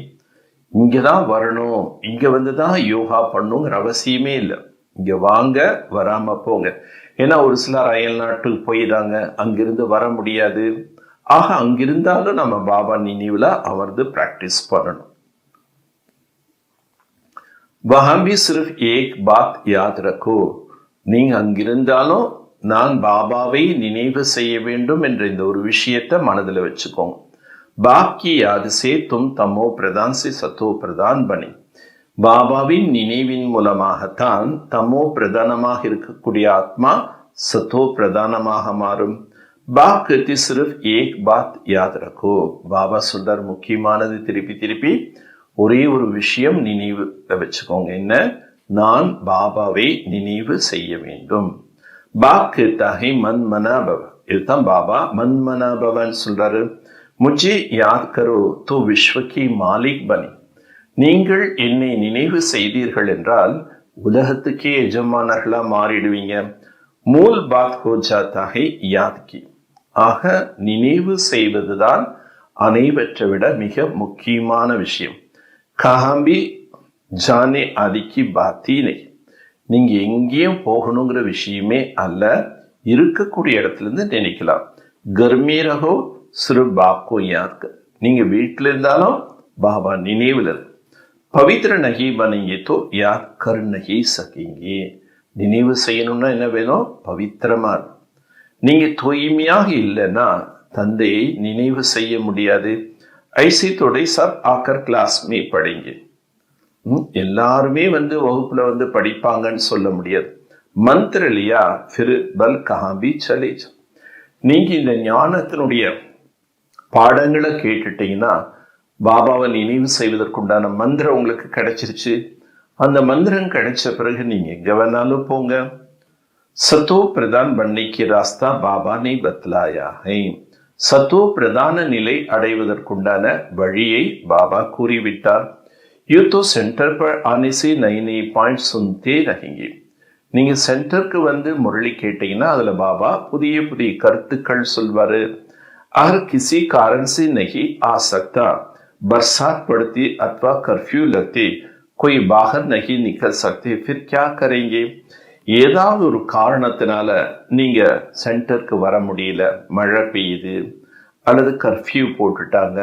இங்கதான் வரணும், இங்க வந்துதான் யோகா பண்ணுங்கிற அவசியமே இல்லை. இங்க வாங்க, வராம போங்க. ஏன்னா ஒரு சிலர் அயல் நாட்டுக்கு போயிடாங்க, அங்கிருந்து வர முடியாது. ஆக அங்கிருந்தாலும் நம்ம பாபா நினைவுல அமர்ந்து பிராக்டிஸ் பண்ணணும். वहां भी सिर्फ एक बात याद रखो, நீங்க அங்கிருந்தாலும் நான் பாபாவை நினைவு செய்ய வேண்டும் என்ற இந்த ஒரு விஷயத்தை மனதில் வச்சுக்கோங்க. பாப் கி யாத் சே தும் தமோ பிரதான் சே சத்தோ பிரதான் பனி. பாபாவின் நினைவின் மூலமாகத்தான் தமோ பிரதானமாக இருக்கக்கூடிய ஆத்மா சத்தோ பிரதானமாக மாறும். பாப் கத்தி சிர்ஃப் ஏக் பாத் யாத் ரக்கோ, பாபா சொல்றார் முக்கியமானது திருப்பி திருப்பி ஒரே ஒரு விஷயம் நினைவு வச்சுக்கோங்க, என்ன, நான் பாபாவை நினைவு செய்ய வேண்டும். பாப் கேட்டா ஹே மன் மனாபவ, இதுதான் பாபா மன் மனாபவன் சொல்றாரு. முஜே யாத் கரோ தோ விஸ்வகி மாலிக் பனி. நீங்கள் என்னை நினைவு செய்தீர்கள் என்றால் உலகத்துக்கே எஜமானர்களா மாறிடுவீங்க. மூல் பாத் ஹோ ஜாத்தா ஹே யாத் கி. ஆக நினைவு செய்வதுதான் அனைவற்றை விட மிக முக்கியமான விஷயம். கஹாம்பி ஜானே ஆதிக்கு பாத்தீனை, நீங்க எங்கேயும் போகணுங்கிற விஷயமே அல்ல, இருக்கக்கூடிய இடத்துல இருந்து நினைக்கலாம். கர்மே ரஹோ சிறு பாப்கோ யாத் கர், நீங்க வீட்டில் இருந்தாலும் பாபா நினைவில் இருக்கு. பவித்ர நகி பனேங்கே தோ யாத் கர் நகி சகேங்கே. நினைவு செய்யணும்னா என்ன வேணும், பவித்திரமா இருக்கும். நீங்க தூய்மையாக இல்லைன்னா தந்தையை நினைவு செய்ய முடியாது. ஐசி தோடை சப் ஆக்கர் கிளாஸ் மே படிங்க. எல்லாருமே வகுப்புல படிப்பாங்கன்னு சொல்ல முடியாது. மந்திர லியா ஃபிர் பல் கஹா பி சலே ஜா. நீங்க இந்த ஞானத்தினுடைய பாடங்களை கேட்டுட்டீங்கன்னா பாபாவை நினைவு செய்வதற்குண்டான மந்திரம் உங்களுக்கு கிடைச்சிருச்சு. அந்த மந்திரம் கிடைச்ச பிறகு நீங்க எங்க வேணாலும் போங்க. சத்தோ பிரதான் பண்ணைக்கு ராஸ்தா பாபா நீ பத்லாயா ஹை. சத்தோ பிரதான நிலை அடைவதற்குண்டான வழியை பாபா கூறிவிட்டார். யூ तो सेंटर पर आने से नई नई पॉइंट सुनते रहेंगे. நீங்க சென்டருக்கு வந்து முரளி கேட்டீங்கன்னா அதுல பாபா புதிய புதிய கருத்துக்கள் சொல்வாரு. अगर किसी कारण से नहीं आ सकता, बरसात पड़ती अथवा कर्फ्यू लगते, कोई बाहर नहीं निकल सकते, फिर क्या करेंगे? ஏதாவது ஒரு காரணத்தினால நீங்க சென்டருக்கு வர முடியல, மழை பெய்யுது அல்லது கர்ஃப்யூ போட்டுட்டாங்க,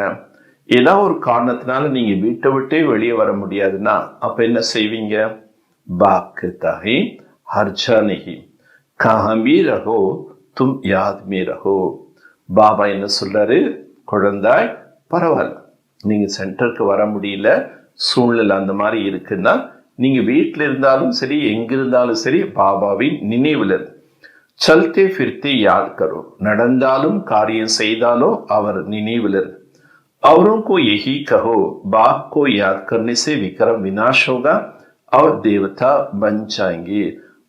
ஏதாவது ஒரு காரணத்தினால நீங்க வீட்டை விட்டே வெளியே வர முடியாதுன்னா அப்ப என்ன செய்வீங்க? பாக்கு தாஹி ஹர்ஜா நஹி, கஹாं भी रहो तुम याद में रहो. பாபா என்ன சொல்றாரு? குழந்தாய், பரவாயில்ல, நீங்க சென்டருக்கு வர முடியல, சூழ்நிலை அந்த மாதிரி இருக்குன்னா நீங்க வீட்டில் இருந்தாலும் சரி எங்கிருந்தாலும் சரி பாபாவின் நினைவில் சல்தே ஃபிர்தே யாத் கரோ. நடந்தாலும் காரியம் செய்தாலோ அவர் நினைவில். औरों को यही कहो, बाप को याद करने से विक्रम विनाश होगा और देवता बन जाएंगे.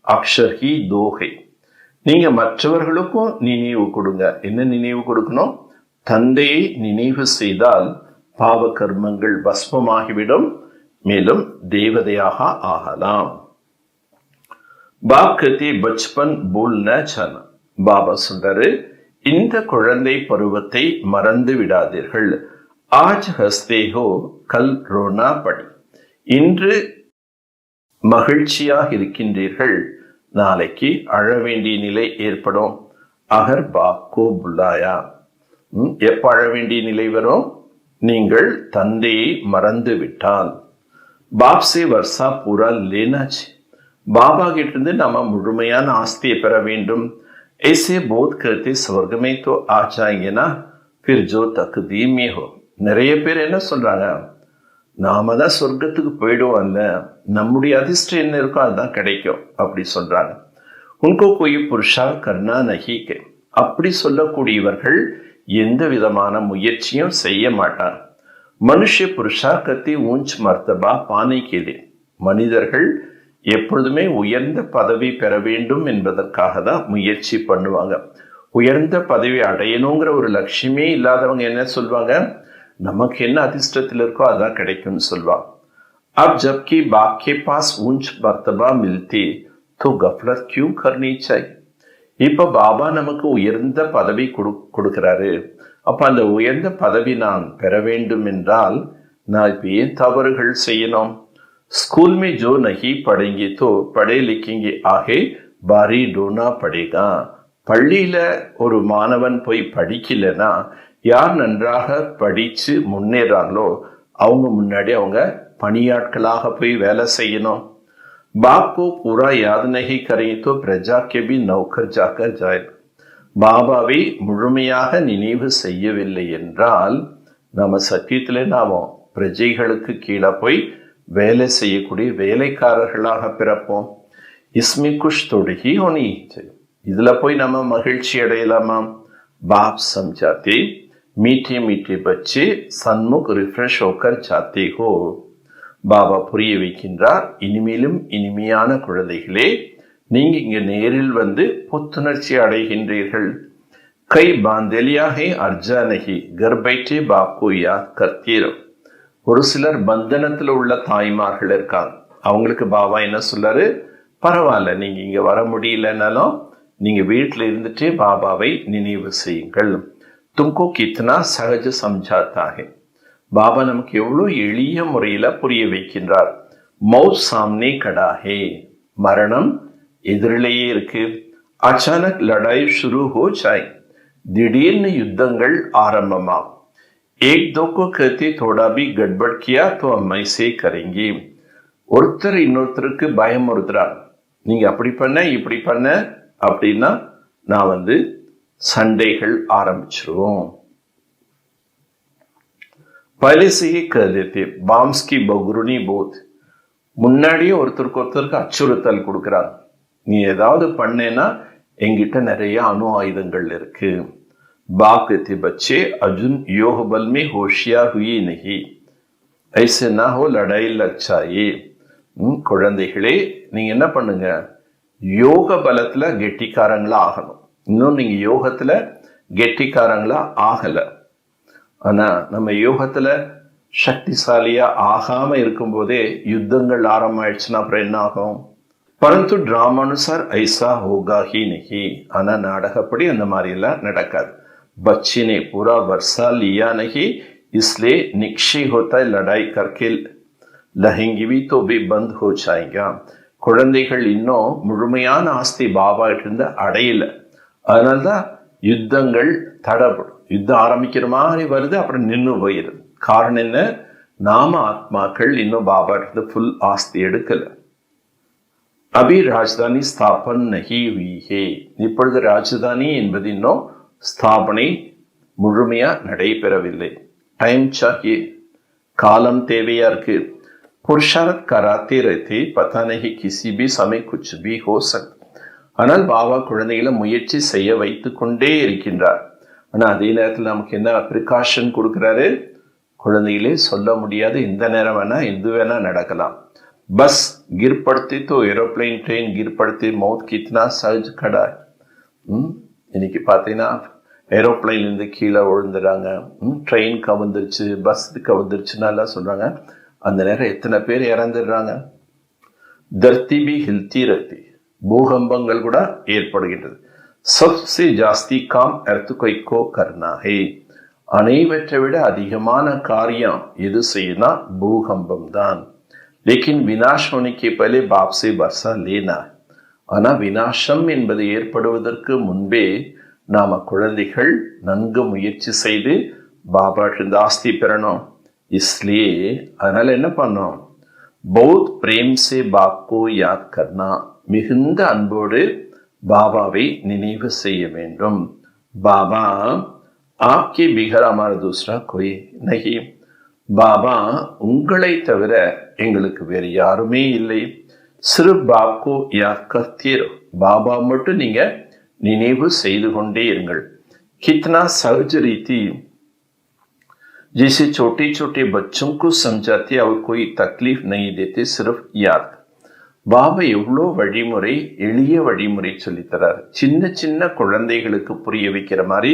अक्षर ही दो है. நீங்க மற்றவர்களுக்கும் நினைவு கொடுங்க. என்ன நினைவு கொடுக்கணும்? தந்தையை நினைவு செய்தால் பாவ கர்மங்கள் பஸ்மமாகிவிடும், மேலும் தேவதையாக ஆகலாம். பாப் கத்தி பச்பன் பூல்ன சன. பாபா சொல்றாரு, இந்த குழந்தை பருவத்தை மறந்து விடாதீர்கள். ஆஜ் ஹஸ்தே ஹோ கல் ரோனா படி. இன்று மகிழ்ச்சியாக இருக்கின்றீர்கள், நாளைக்கு அழ வேண்டிய நிலை ஏற்படும். அகர் பாப் கோ புல்லாயா. எப்ப அழ வேண்டிய நிலை வரும்? நீங்கள் தந்தையை மறந்து விட்டால். பாப் சே வர்ஷா பூரா லேனாச்சு. பாபா கிட்ட இருந்து நம்ம முழுமையான ஆஸ்தியை பெற வேண்டும். ऐसे बोध करते स्वर्ग में तो आ जाएंगे ना, फिर जो तकदीर में हो. நிறைய பேர் என்ன சொல்றாங்க? நாம தான் சொர்க்கத்துக்கு போயிடுவோம்ல, நம்முடைய அதிர்ஷ்டம் என்ன இருக்கோ அதுதான் கிடைக்கும் அப்படி சொல்றாங்க. உनको कोई पुरुषार्थ करना नहीं के. அப்படி சொல்லக்கூடியவர்கள் எந்த விதமான முயற்சியும் செய்ய மாட்டாங்க. மனுஷ புருஷார்த்தத்தை ஊஞ்ச் மர்த்தபா பானை கேளு. மனிதர்கள் எப்பொழுதுமே உயர்ந்த பதவி பெற வேண்டும் என்பதற்காக தான் முயற்சி பண்ணுவாங்க. உயர்ந்த பதவி அடையணுங்கிற ஒரு லட்சியமே இல்லாதவங்க என்ன சொல்வாங்க? நமக்கு என்ன அதிர்ஷ்டத்தில் இருக்கோ அதான் கிடைக்கும்னு சொல்வாங்க. அப் ஜப்கி பாப் கே பாஸ் ஊஞ்ச் மர்த்தபா மில்தி तो गफलत क्यों करनी चाहिए? இப்ப பாபா நமக்கு உயர்ந்த பதவி கொடுக்கிறாரு. அப்ப அந்த உயர்ந்த பதவி நான் பெற வேண்டும் என்றால் நான் இப்ப ஏன் தவறுகள் செய்யணும்? स्कूल में जो नहीं पढ़ेंगे तो पढ़े लिखेंगे आगे बारी ढूंढना पड़ेगा. பள்ளியில ஒரு மாணவன் போய் படிக்கலன்னா யார் நன்றாக படிச்சு முன்னேறாங்களோ அவங்க முன்னாடி அவங்க பணியாட்களாக போய் வேலை செய்யணும். बाप को पूरा याद नहीं करें तो प्रजा के भी नौकर जाकर जाए. பாபாவை முழுமையாக நினைவு செய்யவில்லை என்றால் நம்ம சத்தியத்திலே நாம பிரஜைகளுக்கு கீழே போய் வேலை செய்யக்கூடிய வேலைக்காரர்களாக பிறப்போம். இஸ்மி குஷ் தொடுகி ஒனி. இதுல போய் நம்ம மகிழ்ச்சி அடையலாமா? பாப் சம்ஜாத்தே மீட்டே மீட்டே பச்சே சன்முக் ரிஃப்ரெஷ் ஹோக்கர் ஜாத்தே ஹோ. பாபா புரிய வைக்கின்றார், இனிமேலும் இனிமையான குழந்தைகளே, நீங்க இங்க நேரில் வந்து புத்துணர்ச்சி அடைகின்றீர்கள். கை பாந்தலியாகே அர்ஜா நகி கர் பைட்டே பாப்கோ யாத் கர்த்தீரோ. ஒரு சிலர் பந்தனத்துல உள்ள தாய்மார்கள் இருக்காங்க. அவங்களுக்கு பாபா என்ன சொல்றாரு? பரவாயில்ல, நீங்க இங்க வர முடியலன்னாலும் நீங்க வீட்டில் இருந்துட்டே பாபாவை நினைவு செய்யுங்கள். தும்கோ கித்னா சகஜ சம்ஜாத்தாகே. பாபா நமக்கு எவ்வளவு எளிய முறையில புரிய வைக்கின்றார். மௌத் சாம்னே கடாஹே. மரணம் எதிரிலேயே இருக்கு. அச்சானக் லடாய் ஷுரு ஹோ ஜாய். திடீர்னு யுத்தங்கள் ஆரம்பமாகும். ஏக் தோ கோ கஹதே தோடா பி கட்பட் கியா தோ ஹம் ஐசே கரேங்கே. ஒருத்தர் இன்னொருத்தருக்கு பயமுறுத்துறார். நீங்க அப்படி பண்ண இப்படி பண்ண அப்படின்னா நான் சண்டைகள் ஆரம்பிச்சிருவோம். पहले से ही कह देते बाम्स की बगुरुनी बोध. முன்னாடியே ஒருத்தருக்கு அச்சுறுத்தல் கொடுக்கிறாங்க. நீ ஏதாவது பண்ணேன்னா எங்கிட்ட நிறைய அணு ஆயுதங்கள் இருக்கு. बाप कहते बच्चे अर्जुन योग बल में होशियार हुए नहीं, ऐसे ना हो लड़ाई लग जाए. குழந்தைகளே நீங்க என்ன பண்ணுங்க, யோக பலத்துல கெட்டிக்காரங்களா ஆகணும். இன்னும் நீங்க யோகத்துல கெட்டிக்காரங்களா ஆகல. ஆனா நம்ம யோகத்துல சக்திசாலியா ஆகாம இருக்கும் போதே யுத்தங்கள் ஆரம்பமாயிடுச்சுன்னா அப்புறம் என்ன ஆகும்? பரந்து டிராமானுசார் ஐசா ஹோகா ஹி நஹி. ஆனா நாடகப்படி அந்த மாதிரி எல்லாம் நடக்காது. बच्चे ने पूरा वर्षा लिया नहीं, इसलिए निश्चय होता है लड़ाई करके लहेंगी भी तो भी बंद हो जाएगा. குழந்தைகள் இன்னும் முழுமையான ஆஸ்தி பாபா இருந்து அடையல, அதனால்தான் யுத்தங்கள் தடப்படும். யுத்தம் ஆரம்பிக்கிற மாதிரி வருது, அப்புறம் நின்று போயிருது. காரணம் என்ன? நாம ஆத்மாக்கள் இன்னும் பாபா இருந்து ஃபுல் ஆஸ்தி எடுக்கல. அபி ராஜதானி ஸ்தாபன் நஹி ஹுயி ஹே. இப்பொழுது ராஜதானி என்பது இன்னும் ஸ்தாபனை முழுமையா நடைபெறவில்லை. டைம் சாகியே, காலம் தேவையா இருக்கு. புருஷாரத் கராத்தே रहते पता नहीं किसी भी समय कुछ भी हो सकता. ஆனால் பாபா குழந்தைகளை முயற்சி செய்ய வைத்து கொண்டே இருக்கின்றார். ஆனா அதே நேரத்தில் நமக்கு என்ன ப்ரிகாஷன் கொடுக்கிறாரு? குழந்தைகளே சொல்ல முடியாது, இந்த நேரம் வேணா எது வேணா நடக்கலாம். பஸ் गिर पड़ती तो एरोप्लेन ट्रेन गिर पड़ती मौत कितना सहज खड़ा है. இன்னைக்கு பார்த்தீங்கன்னா ஏரோப்ளைன்லேருந்து கீழே விழுந்துடுறாங்க, ட்ரெயின் கவுந்துருச்சு, பஸ் கவுந்துருச்சுன்னா எல்லாம் சொல்றாங்க. அந்த நேரம் எத்தனை பேர் இறந்துடுறாங்க. தர்த்தி பி ஹில்தி ரத்தி, பூகம்பங்கள் கூட ஏற்படுகின்றது. சப்சே ஜாஸ்தி காம் எர்த்துகைக்கோ கர்னா ஹே. அனைவற்றை விட அதிகமான காரியம் எது செய்யனா? பூகம்பம் தான். लेकिन विनाश होने के पहले बाप से वर्षा लेना. ஆனா வினாசம் என்பது ஏற்படுவதற்கு முன்பே நாம குழந்தைகள் நன்கு முயற்சி செய்து பாபா ஆஸ்தி பெறணும். इसलिए அதனால என்ன பண்ணோம்? बहुत प्रेम से बाप को याद करना. மிகுந்த அன்போடு பாபாவை நினைவு செய்ய வேண்டும். பாபா आपके बिघर हमारा दूसरा कोई नहीं. பாபா உங்களை தவிர எங்களுக்கு வேறு யாருமே இல்லை. சிறு பாப்கோ யாத் கர்த்தே ரஹோ. பாபா மட்டும் நீங்க நினைவு செய்து கொண்டே இருங்கள். कितना सहज रीति जैसे छोटे छोटे बच्चों को समझाते और कोई तकलीफ नहीं देते, सिर्फ याद. பாபா எவ்வளோ வழிமுறை, எளிய வழிமுறை சொல்லித்தரார். சின்ன சின்ன குழந்தைகளுக்கு புரிய வைக்கிற மாதிரி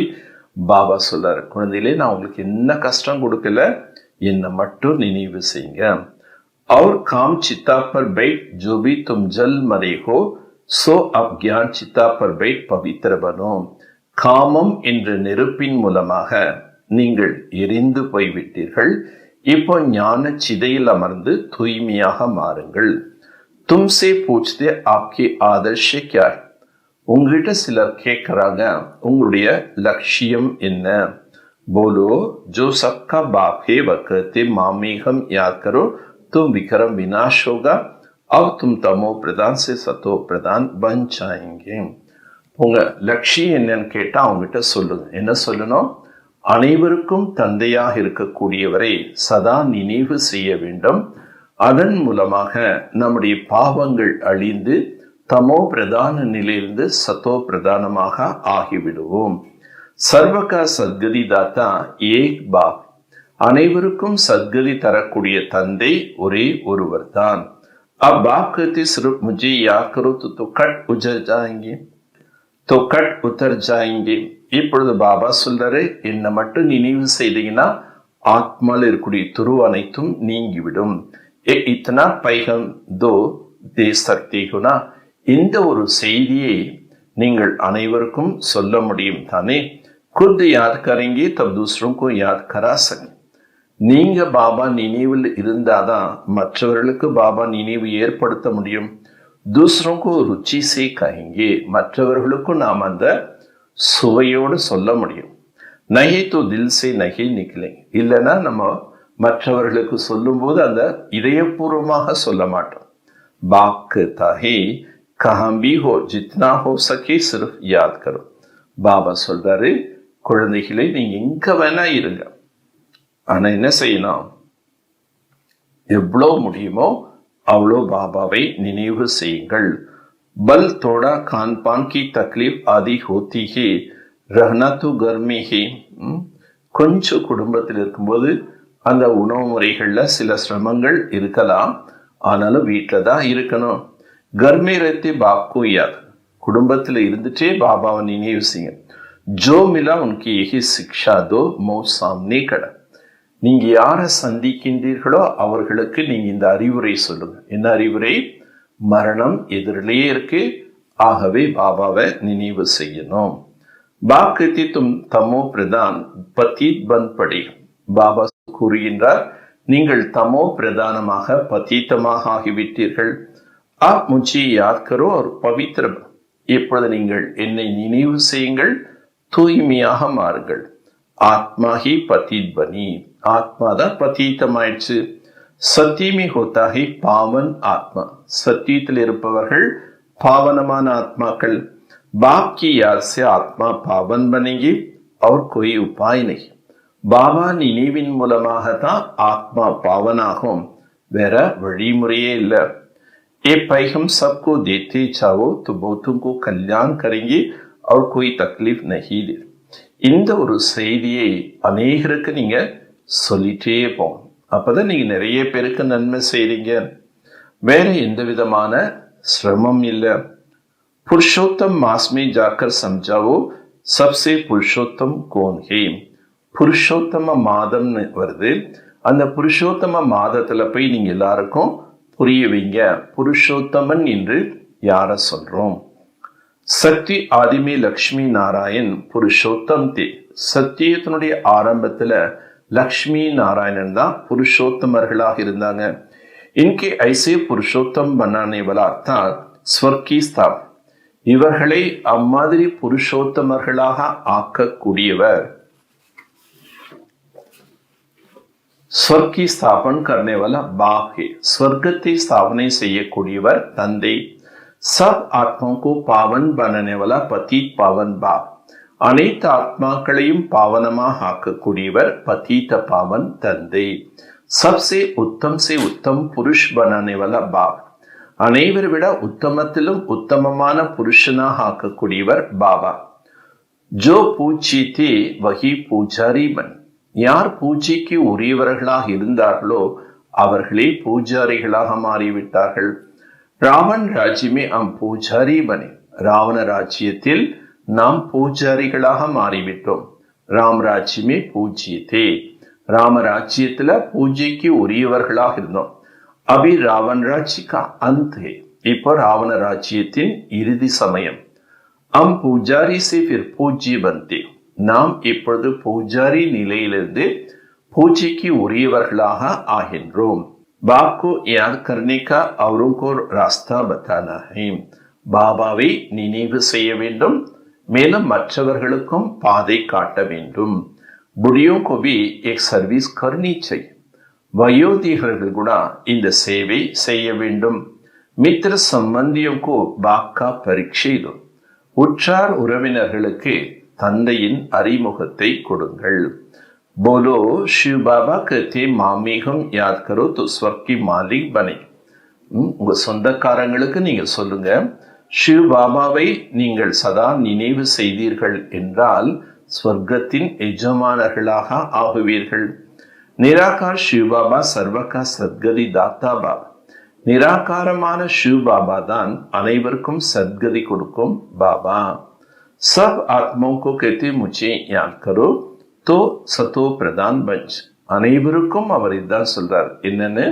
பாபா சொல்றாரு, குழந்தைகளே நான் உங்களுக்கு என்ன கஷ்டம் கொடுக்கல, என்னை மட்டும் நினைவு செய்யுங்க. और काम चिता पर बैठ जो भी तुम जल मरे हो सो अब ज्ञान चिता पर बैठ पवित्र बनो. காமம் என்ற நெருப்பின் மூலமாக நீங்கள் எரிந்து போய்விட்டீர்கள், இப்போ ஞான சிதையில் அமர்ந்து தூய்மையாக மாறுங்கள். तुमसे पूछते आपके आदर्श क्या है. உங்ககிட்ட சிலர் கேட்கிறாங்க, உங்களுடைய லட்சியம் என்ன? बोलो जो सबका बाप है वह कहते मामेघम याद करो तुम विक्रम विनाश होगा, अब तुम तमो प्रधान से सतो प्रधान बन जाएंगे. உங்க லட்சியம் என்னன்னு கேட்டா அவங்ககிட்ட சொல்லுங்க. என்ன சொல்லணும்? அனைவருக்கும் தந்தையாக இருக்கக்கூடியவரை சதா நினைவு செய்ய வேண்டும். அதன் மூலமாக நம்முடைய பாவங்கள் அழிந்து தமோ பிரதான நிலையிலிருந்து சத்தோ பிரதானமாக ஆகிவிடுவோம். சர்வகா சத்கதி தாத்தா ஏக் பாப். அனைவருக்கும் சத்கதி தரக்கூடிய தந்தை ஒரே ஒருவர் தான். अब बाप कहते सिर्फ मुझे याद करो तो कट उजर जाएंगे, तो कट उतर जाएंगे. இப்பொழுது பாபா சொல்றாரு, என்னை மட்டும் நினைவு செய்தீங்கன்னா ஆத்மாவில் இருக்கக்கூடிய துரு அனைத்தும் நீங்கிவிடும். இத்தனா பைகம் தோ தே சக்தி குணா. இந்த ஒரு செய்தியை நீங்கள் அனைவருக்கும் சொல்ல முடியும் தானே. खुद याद करेंगे तब दूसरों को याद करा सकें. நீங்க பாபா நினைவில் இருந்தாதான் மற்றவர்களுக்கு பாபா நினைவு ஏற்படுத்த முடியும். दूसरों को रुचि से कहेंगे. மற்றவர்களுக்கும் நாம் அந்த சுவையோடு சொல்ல முடியும். नहीं तो दिल से नहीं निकलेंगे. இல்லைன்னா நம்ம மற்றவர்களுக்கு சொல்லும்போது அந்த இதயபூர்வமாக சொல்ல மாட்டோம். बाप कहता है कहाँ भी हो जितना हो सके सिर्फ याद करो. பாபா சொல்றாரு, குழந்தைகளை நீங்க எங்க வேணா இருங்க, ஆனா என்ன செய்யணும்? எவ்வளோ முடியுமோ அவ்வளோ பாபாவை நினைவு செய்யுங்கள். பல் தோடா खान पान की तकलीफ आदि होती है, ரஹ்னா து கர்மி ஹி. கொஞ்சம் குடும்பத்தில் இருக்கும்போது அந்த உணவு முறைகள்ல சில சிரமங்கள் இருக்கலாம், ஆனாலும் வீட்டில் தான் இருக்கணும். கர்மே ரத்தி பாப்கோ யாத், குடும்பத்தில் இருந்துட்டே பாபாவை நினைவு செய்யுங்க. ஜோ மிலா உனக்கு எஹி சிக்ஷா தோ மோ சாம்னே கட. நீங்க யாரை சந்திக்கின்றீர்களோ அவர்களுக்கு நீங்க இந்த அறிவுரை சொல்லுங்க. என்ன அறிவுரை? மரணம் எதிரிலேயே இருக்கு, ஆகவே பாபாவை நினைவு செய்யணும். பாப் कहती तुम तमो प्रधान पतित बन पड़े. பாபா கூறுகின்றார், நீங்கள் தமோ பிரதானமாக பதீத்தமாக ஆகிவிட்டீர்கள். ஆப் முझे याद करो और पवित्र. இப்பொழுது நீங்கள் என்னை நினைவு செய்யுங்கள், தூய்மையாக மாறுங்கள். ஆத்மா ஹி பதீத் பனி, ஆத்மாதான் பதீத்தமாயிடுச்சு. சத்தியமே ஹோதா ஹி பாவன் ஆத்மா, சத்தியத்தில் இருப்பவர்கள் பாவனமான ஆத்மாக்கள். बाप की याद से आत्मा पावन बनेगी और कोई उपाय नहीं. பாபா நினைவின் மூலமாகத்தான் ஆத்மா பாவனாகும், வேற வழிமுறையே இல்லை. ये पैगम सबको देते जाओ तो बहुतों को कल्याण करेंगे और कोई तकलीफ नहीं दे. இந்த ஒரு செய்தியை அநேகருக்கு நீங்க சொல்லிட்டே போகும், அப்பதான் நீங்க நிறைய பேருக்கு நன்மை செய்றீங்க. வேற எந்த விதமான சிரமம் இல்லை. पुरुषोत्तम मास में जाकर समझाओ सबसे पुरुषोत्तम कौन है. புருஷோத்தம மாதம்னு வருது, அந்த புருஷோத்தம மாதத்துல போய் நீங்க எல்லாருக்கும் புரிய வைங்க, புருஷோத்தமன் என்று யார சொல்றோம். சக்தி ஆதிமே லக்ஷ்மி நாராயண் புருஷோத்தம் தே. சத்தியத்தினுடைய ஆரம்பத்துல லக்ஷ்மி நாராயணன் தான் புருஷோத்தமர்களாக இருந்தாங்க. இன்கே ஐசே புருஷோத்தம் பனானே வாலா தா ஸ்வர்கி ஸ்தாப். இவர்களை அம்மாதிரி புருஷோத்தமர்களாக ஆக்கக்கூடியவர் ஸ்வர்கி ஸ்தாபன் கர்னே வாலா பாப் ஹே. ஸ்வர்க்கத்தை ஸ்தாபனை செய்யக்கூடியவர் தந்தை. சப் ஆத்மாவுக்கு பாவன் பனனே வாலா பதீத் பாவன் பாப். அனைத்து ஆத்மாக்களையும் பாவனமாக ஆக்கக்கூடியவர் பதீத பாவன் தந்தை. சப்சே உத்தம் சே உத்தம் புருஷ் பனனே வாலா பாப். அனைவரை விட உத்தமத்திலும் உத்தமமான புருஷனாக ஆக்கக்கூடியவர் பாபா. ஜோ பூஜ்யத்தே வஹி பூஜாரி பன். யார் பூஜைக்கு உரியவர்களாக இருந்தார்களோ அவர்களே பூஜாரிகளாக மாறிவிட்டார்கள். ராவண் ராஜ்யமே அம் பூஜாரி பனே. ராவண ராஜ்யத்தில் நாம் பூஜாரிகளாக மாறிவிட்டோம். ராம் ராஜ்யமே பூஜ்யத்தே. ராம ராஜ்யத்துல பூஜைக்கு உரியவர்களாக இருந்தோம். அபி ராவண் ராஜ்ய கா அந்த் ஹே. இப்போ ராவண ராஜ்யத்தின் இறுதி சமயம். அம் பூஜாரி சே ஃபிர் பூஜ்ய பந்தே. நாம் இப்பொழுது பூஜாரி நிலையிலிருந்து பூஜைக்கு உரியவர்களாக ஆகின்றோம். பாப் கோ யாத் கர்னே கா அவரோं को ராஸ்தா பத்தானா ஹை. பாபாவை நினைவு செய்ய வேண்டும், மேலும் மற்றவர்களுக்கும் பாதை காட்ட வேண்டும். बुढ़ियों को भी एक सर्विस करनी चाहिए. வயோதிகர்கள் கூட இந்த சேவை செய்ய வேண்டும். மித்திர சம்பந்தியோ பாக்கா பரீட்சை. உற்றார் உறவினர்களுக்கு தந்தையின் அறிமுகத்தை கொடுங்கள். போலோ சிவ் பாபா கத்தே மாமீகம் யாத் கரோ தோ ஸ்வர்கி மாலிக் பனே. உங்க சொந்தக்காரங்களுக்கு நீங்க சொல்லுங்க, சிவ் பாபாவை நீங்கள் சதா நினைவு செய்தீர்கள் என்றால் ஸ்வர்க்கத்தின் எஜமானர்களாக ஆகுவீர்கள். நிராகார் சிவ் பாபா சர்வகா சத்கதி தாத்தா பாபா. நிராகாரமான சிவ் பாபா தான் அனைவருக்கும் சத்கதி கொடுக்கும் பாபா. சப் ஆத்மாவுக்கு कहते मुझे याद करो तो சதோ பிரதான் பஞ்ச். அனைவருக்கும் அவர் இதான் சொல்றார், என்னன்னு,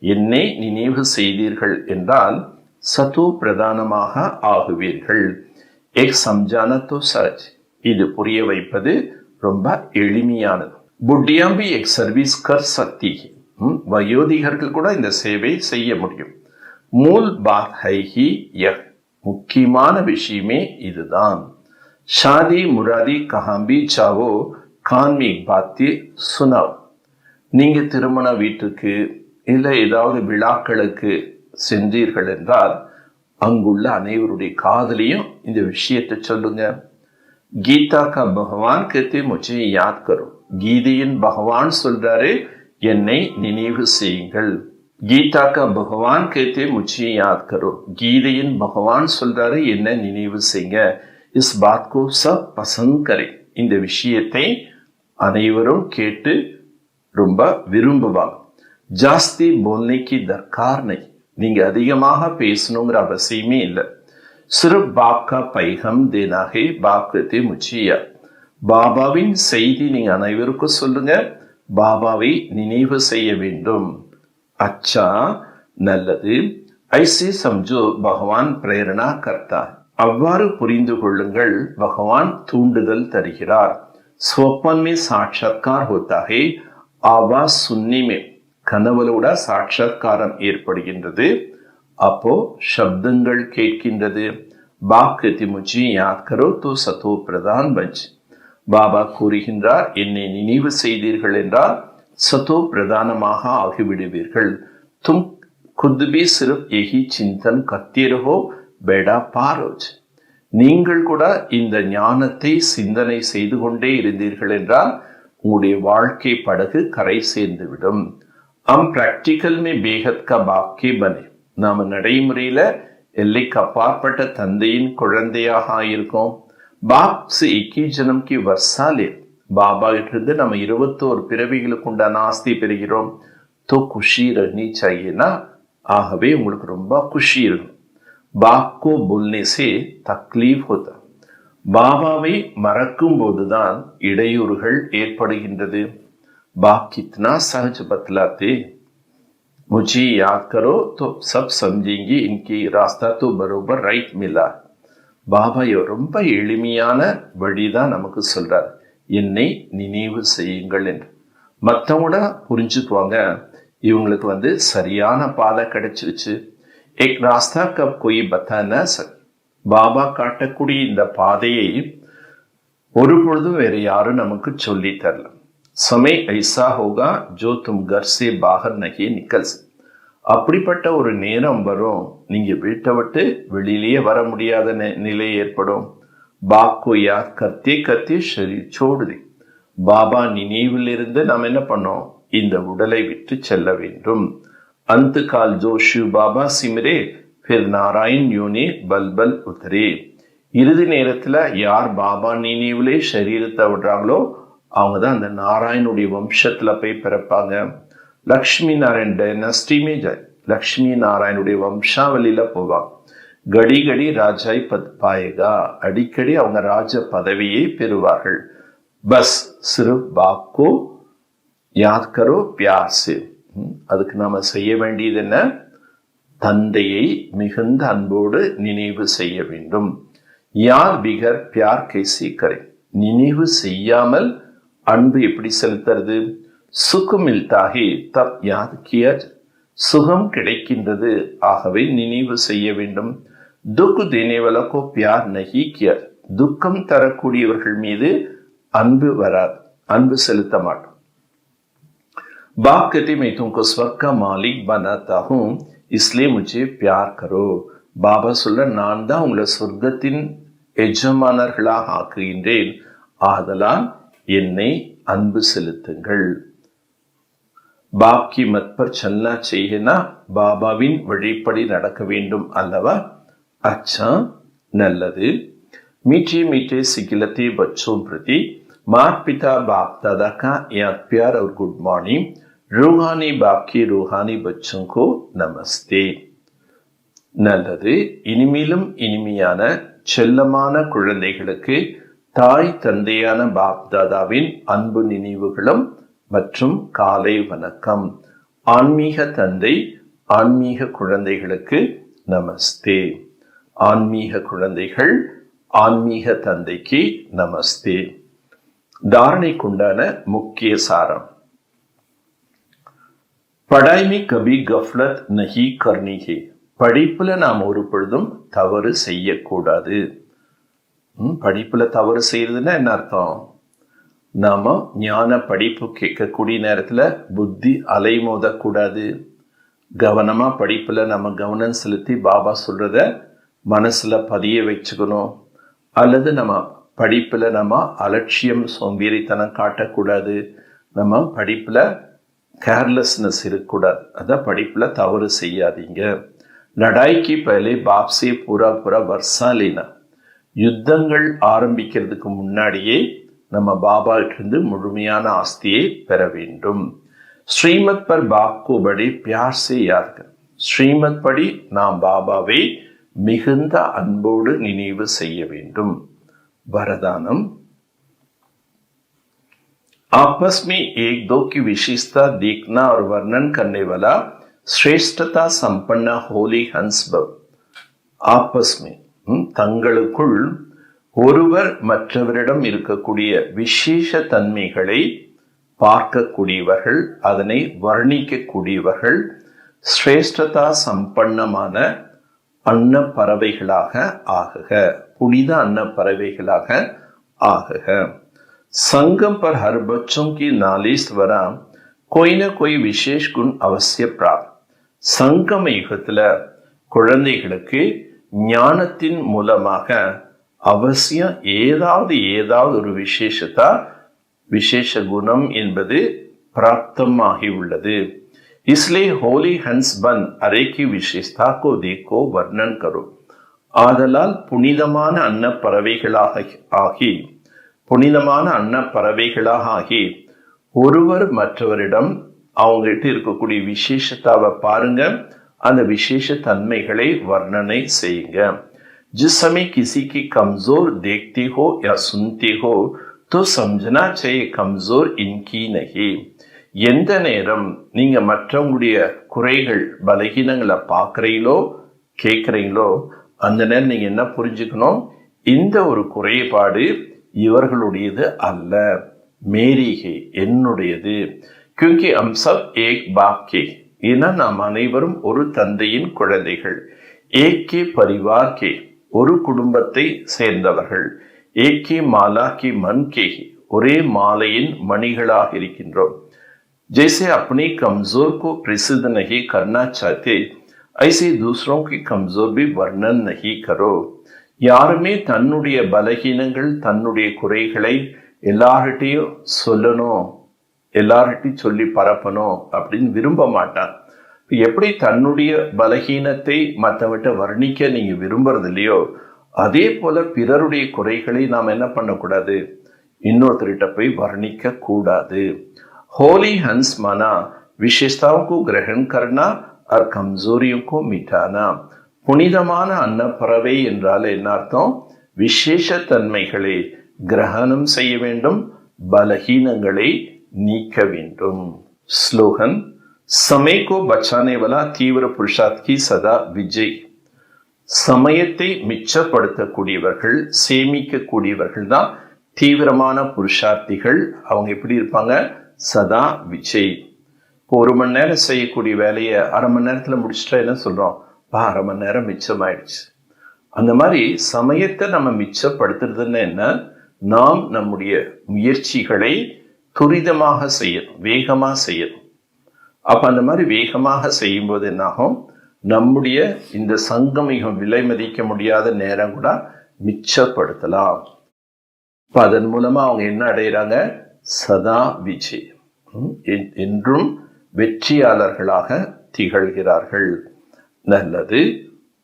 என்னை நினைவு செய்தீர்கள் என்றால் சதோ பிரதானமாக ஆகுவீர்கள். ஏக் சம்ஜானா தோ சஹஜ். இது புரிய வைப்பது ரொம்ப எளிமையானது. புட்டியாம் भी एक सर्विस कर सकती है. வயோதிகர்கள் கூட இந்த சேவை செய்ய முடியும். மூல் பாத் ஹை ஹி யஹ். முக்கியமான விஷயமே இதுதான். ஷாதி முராதி கஹாம் பி சாவோ கான்மீக் பாத்தி சுனாவ். நீங்க திருமண வீட்டுக்கு இல்லை ஏதாவது விழாக்களுக்கு சென்றீர்கள் என்றால் அங்குள்ள அனைவருடைய காதலையும் இந்த விஷயத்தை சொல்லுங்க. கீதா கா பகவான் कहते मुझे याद करो. கீதையின் பகவான் சொல்றாரு, என்னை நினைவு செய்யுங்கள். கீதா கா பகவான் कहते मुझे याद करो. கீதையின் பகவான் சொல்றாரு, என்ன நினைவு செய்யுங்க. इस बात को सब पसंद करें. இந்த விஷயத்தை அனைவரும் கேட்டு ரொம்ப விரும்புவாங்க. ஜாஸ்தி बोलने की दरकार नहीं. நீங்க அதிகமாக பேசணுங்கிற அவசியமே இல்லை. सिर्फ बाप का पैगाम देना है. बाप कहते मुझे பாபாவின் செய்தி நீங்க அனைவருக்கும் சொல்லுங்க. பாபாவை நினைவு செய்ய வேண்டும். अच्छा நல்லது. ऐसे समझो भगवान प्रेरणा करता है. அவ்வாறு புரிந்து கொள்ளுங்கள். பகவான் தூண்டுதல் தருகிறார். स्वप्न में साक्षात्कार होता है. आवाज सुनने में கனவுலோட சாட்சாத்காரம் ஏற்படுகின்றது. அப்போ சப்தங்கள் கேட்கின்றது. பாப் कहते मुझे याद करो तो सतो प्रधान बन. பாபா கூறுகின்றார், என்னை நினைவு செய்தீர்கள் என்றால் சதோ பிரதானமாக ஆகிவிடுவீர்கள். தும் खुद भी सिर्फ यही चिंतन करते रहो, बेड़ा पार हो जाए. நீங்கள் கூட இந்த ஞானத்தை சிந்தனை செய்து கொண்டே இருந்தீர்கள் என்றால் உங்களுடைய வாழ்க்கை படகு கரை சேர்ந்துவிடும். हम प्रैक्टिकल में बेहद का बाप के बने. நாம நடைமுறையில எல்லைக்கு அப்பாற்பட்ட தந்தையின் குழந்தையாக இருக்கோம். बाप से एक ही जन्म की वर्षा ले. பாபா இருந்து நம்ம 21 பிறவிகளுக்கு உண்டான ஆஸ்தி பெறுகிறோம். तो खुशी रहनी चाहिए ना. ஆகவே உங்களுக்கு ரொம்ப குஷி இருக்கும். बाप को बोलने से तकलीफ होता. பாபாவை மறக்கும் போதுதான் இடையூறுகள் ஏற்படுகின்றது. बाप कितना सहज बतलाते. मुझे याद करो तो सब समझेंगे इनकी रास्ता तो बरोबर राइट मिला. பாபா ரொம்ப எளிமையான வழிதான் நமக்கு சொல்றார். என்னை நினைவு செய்யுங்கள் என்று. மற்றவங்கள புரிஞ்சுக்குவாங்க, இவங்களுக்கு சரியான பாதை கிடைச்சிருச்சு. एक रास्ता कब कोई बता न सके. பாபா காட்டக்கூடிய இந்த பாதையை ஒரு பொழுதும் வேற யாரும் நமக்கு சொல்லி தரல. समय ऐसा होगा जो तुम घर से बाहर नहीं निकल सकते. அப்படிப்பட்ட ஒரு நேரம் வரும், நீங்க வீட்டை விட்டு வெளியிலேயே வர முடியாத நிலை ஏற்படும். बाप को याद करते करते शरीर छोड़ दे. பாபா நினைவில் இருந்து நாம் என்ன பண்ணோம், இந்த உடலை விட்டு செல்ல வேண்டும். अंत काल जो शिव बाबा सिमरे फिर नारायण யோனி பல்பல் உத்தரே. இறுதி நேரத்துல யார் பாபா நினைவுலே சரீரத்தை விடுறாங்களோ அவங்க தான் அந்த நாராயணுடைய வம்சத்துல போய் பிறப்பாங்க. லக்ஷ்மி நாராயண் டைனஸ்டிமே லக்ஷ்மி நாராயணுடைய வம்சாவளியில போவாங்க. கடி கடி ராஜாய் பத் பாயேகா. அடிக்கடி அவங்க ராஜ பதவியை பெறுவார்கள். பஸ் சிறுப் பாப் கோ யாத் கரோ பியார் சே. அதுக்கு நாம செய்ய வேண்டியது என்ன, தந்தையை மிகுந்த அன்போடு நினைவு செய்ய வேண்டும். யார் பிகர் பியார் கைசி கரை. நினைவு செய்யாமல் அன்பு எப்படி செலுத்துறது. சுகம் மில்தாகி தப் யாத் கியா. சுகம் கிடைக்கின்றது, ஆகவே நினைவு செய்ய வேண்டும். துக்கு தேனேவலக்கோ பியார் நஹி கியா. துக்கம் தரக்கூடியவர்கள் மீது அன்பு வராது, அன்பு செலுத்த மாட்டோம். बाप कहते मैं तुमको स्वर्ग का मालिक बनाता हूं इसलिए मुझे प्यार करो. பாபா சொல்ல, நான் தான் உங்களை சொர்க்கத்தின் எஜமானர்களாக ஆக்குகின்றேன், ஆதலால் என்னை அன்பு செலுத்துங்கள். பாப் கி மத் பர் சல்னா செய்யனா. பாபாவின் வழிப்படி நடக்க வேண்டும் அல்லவா. அச்சா நல்லது. மீठे மீठे सिखिलते बच्चों प्रति माता पिता बाप दादा का याद प्यार और गुड मॉर्निंग. रूहानी बाप की रूहानी बच्चों को नमस्ते. நல்லது. இனிமேலும் இனிமையான செல்லமான குழந்தைகளுக்கு தாய் தந்தையான பாப் தாதாவின் அன்பு நினைவுகளும் மற்றும் காலை வணக்கம். ஆன்மீக தந்தை ஆன்மீக குழந்தைகளுக்கு நமஸ்தே. ஆன்மீக குழந்தைகள் ஆன்மீக தந்தைக்கு நமஸ்தே. தாரணைக்குண்டான முக்கிய சாரம். पढ़ाई में कभी गफलत नहीं करनी है. படிப்புல நாம் ஒரு பொழுதும் தவறு செய்யக்கூடாது. படிப்புல தவறு செய்யறதுன்னா என்ன அர்த்தம், நாம ஞான படிப்பு கேட்கக்கூடிய நேரத்துல புத்தி அலைமோதக்கூடாது. கவனமா படிப்புல நம்ம கவனம் செலுத்தி பாபா சொல்றத மனசுல பதிய வச்சுக்கணும். அல்லது நம்ம படிப்புல நம்ம அலட்சியம் சோம்பேறித்தனம் காட்டக்கூடாது. நம்ம படிப்புல கேர்லெஸ்னஸ் இருக்கக்கூடாது. அதான் படிப்புல தவறு செய்யாதீங்க. लड़ाई की पहले बाप से पूरा पूरा वर्षा लेना. யுத்தங்கள் ஆரம்பிக்கிறதுக்கு முன்னாடியே நம்ம பாபா இருந்து முழுமையான ஆஸ்தியை பெற வேண்டும். ஸ்ரீமத் பர் பாப் கோ படே பியார் சே யாத் கர். ஸ்ரீமத் படி நாம் பாபாவை மிகுந்த அன்போடு நினைவு செய்ய வேண்டும். வரதானம். आपस में एक दो की विशेषता देखना और वर्णन करने वाला श्रेष्ठता संपन्न होली हंस भव. आपस में தங்களுக்குள் ஒருவர் மற்றவரிடம் இருக்கக்கூடிய விசேஷ தன்மைகளை பார்க்கக்கூடியவர்கள், அதனை வர்ணிக்கக்கூடியவர்கள் சிரேஷ்டதா சம்பன்னமான அன்ன பறவைகளாக ஆகுக, புனித அன்ன பறவைகளாக ஆகுக. संगम पर हर बच्चों की नालिश द्वारा कोई न कोई विशेष गुण अवश्य प्राप्त. சங்கம யுகத்துல குழந்தைகளுக்கு ஞானத்தின் மூலமாக அவசியம் ஏதாவது ஒரு விசேஷ குணம் என்பது பிராப்தமாகி உள்ளது. इसलिए होली हंस बन अरे की विशेषता को देखो वर्णन करो. ஆதலால் புனிதமான அன்ன பறவைகளாக ஆகி ஒருவர் மற்றவரிடம் அவங்ககிட்ட இருக்கக்கூடிய விசேஷத்தாவை பாருங்க, அந்த விசேஷ தன்மைகளை வர்ணனை செய்யுங்க. जिस समय किसी की कमजोर देखते हो या सुनते हो तो समझना चाहिए कमजोर इनकी नहीं. எந்த நேரம் நீங்க மற்றவங்களுடைய குறைகள் பலகீனங்களை பார்க்குறீங்களோ கேட்குறீங்களோ அந்த நேரம் நீங்க என்ன புரிஞ்சுக்கணும், இந்த ஒரு குறைபாடு இவர்களுடையது அல்ல, மேரிகை என்னுடையது. क्योंकि हम सब एक बाप के, ஏன்னா நாம் அனைவரும் ஒரு தந்தையின் குழந்தைகள். एक के परिवार के, ஒரு குடும்பத்தை சேர்ந்தவர்கள். एक के माला के मन के, ஒரே மாலையின் மணிகளாக இருக்கின்றோம். जैसे अपनी कमजोर को प्रसिद्ध नहीं करना चाहते ऐसे दूसरों की कमजोर भी वर्णन नहीं करो. யாருமே தன்னுடைய பலகீனங்கள் தன்னுடைய குறைகளை எல்லார்கிட்டையும் சொல்லணும், எல்லார்கிட்டையும் சொல்லி பரப்பணும் அப்படின்னு விரும்ப மாட்டான். எப்படி தன்னுடைய பலகீனத்தை மற்றவங்கிட்ட வர்ணிக்க நீங்க விரும்புறது இல்லையோ, அதே போல பிறருடைய குறைகளை நாம் என்ன பண்ணக்கூடாது, இன்னொருத்தர்கிட்ட போய் வர்ணிக்க கூடாது. होली हंस माना विशेषताओं को ग्रहण करना और कमजोरियों को मिटाना. புனிதமான அன்ன பறவை என்றால் என்ன அர்த்தம்? விசேஷ தன்மைகளை கிரகணம் செய்ய வேண்டும், பலகீனங்களை நீக்க வேண்டும். ஸ்லோகன். समय को बचाने वाला तीव्र पुरुषार्थ की सदा विजय. சமயத்தை மிச்சப்படுத்தக்கூடியவர்கள், சேமிக்கக்கூடியவர்கள் தான் தீவிரமான புருஷார்த்திகள். அவங்க எப்படி இருப்பாங்க? சதா விஜய். இப்போ 1 மணி நேரம் செய்யக்கூடிய வேலையை அரை மணி நேரத்தில் முடிச்சுட்டா என்ன சொல்றோம்? அரை மணி நேரம் மிச்சமாயிடுச்சு. அந்த மாதிரி சமயத்தை நம்ம மிச்சப்படுத்துறதுன்னு என்ன, நாம் நம்முடைய முயற்சிகளை துரிதமாக செய்யணும், வேகமாக செய்யணும். அப்போ அந்த மாதிரி வேகமாக செய்யும்போது என்னாகும், நம்முடைய இந்த சங்கமிகம் விலை மதிக்க முடியாத நேரம் கூட மிச்சப்படுத்தலாம். இப்போ அதன் மூலமாக அவங்க என்ன அடைகிறாங்க? சதா விஜய், என்றும் வெற்றியாளர்களாக திகழ்கிறார்கள். நல்லது.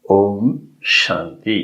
ஓம் சாந்தி.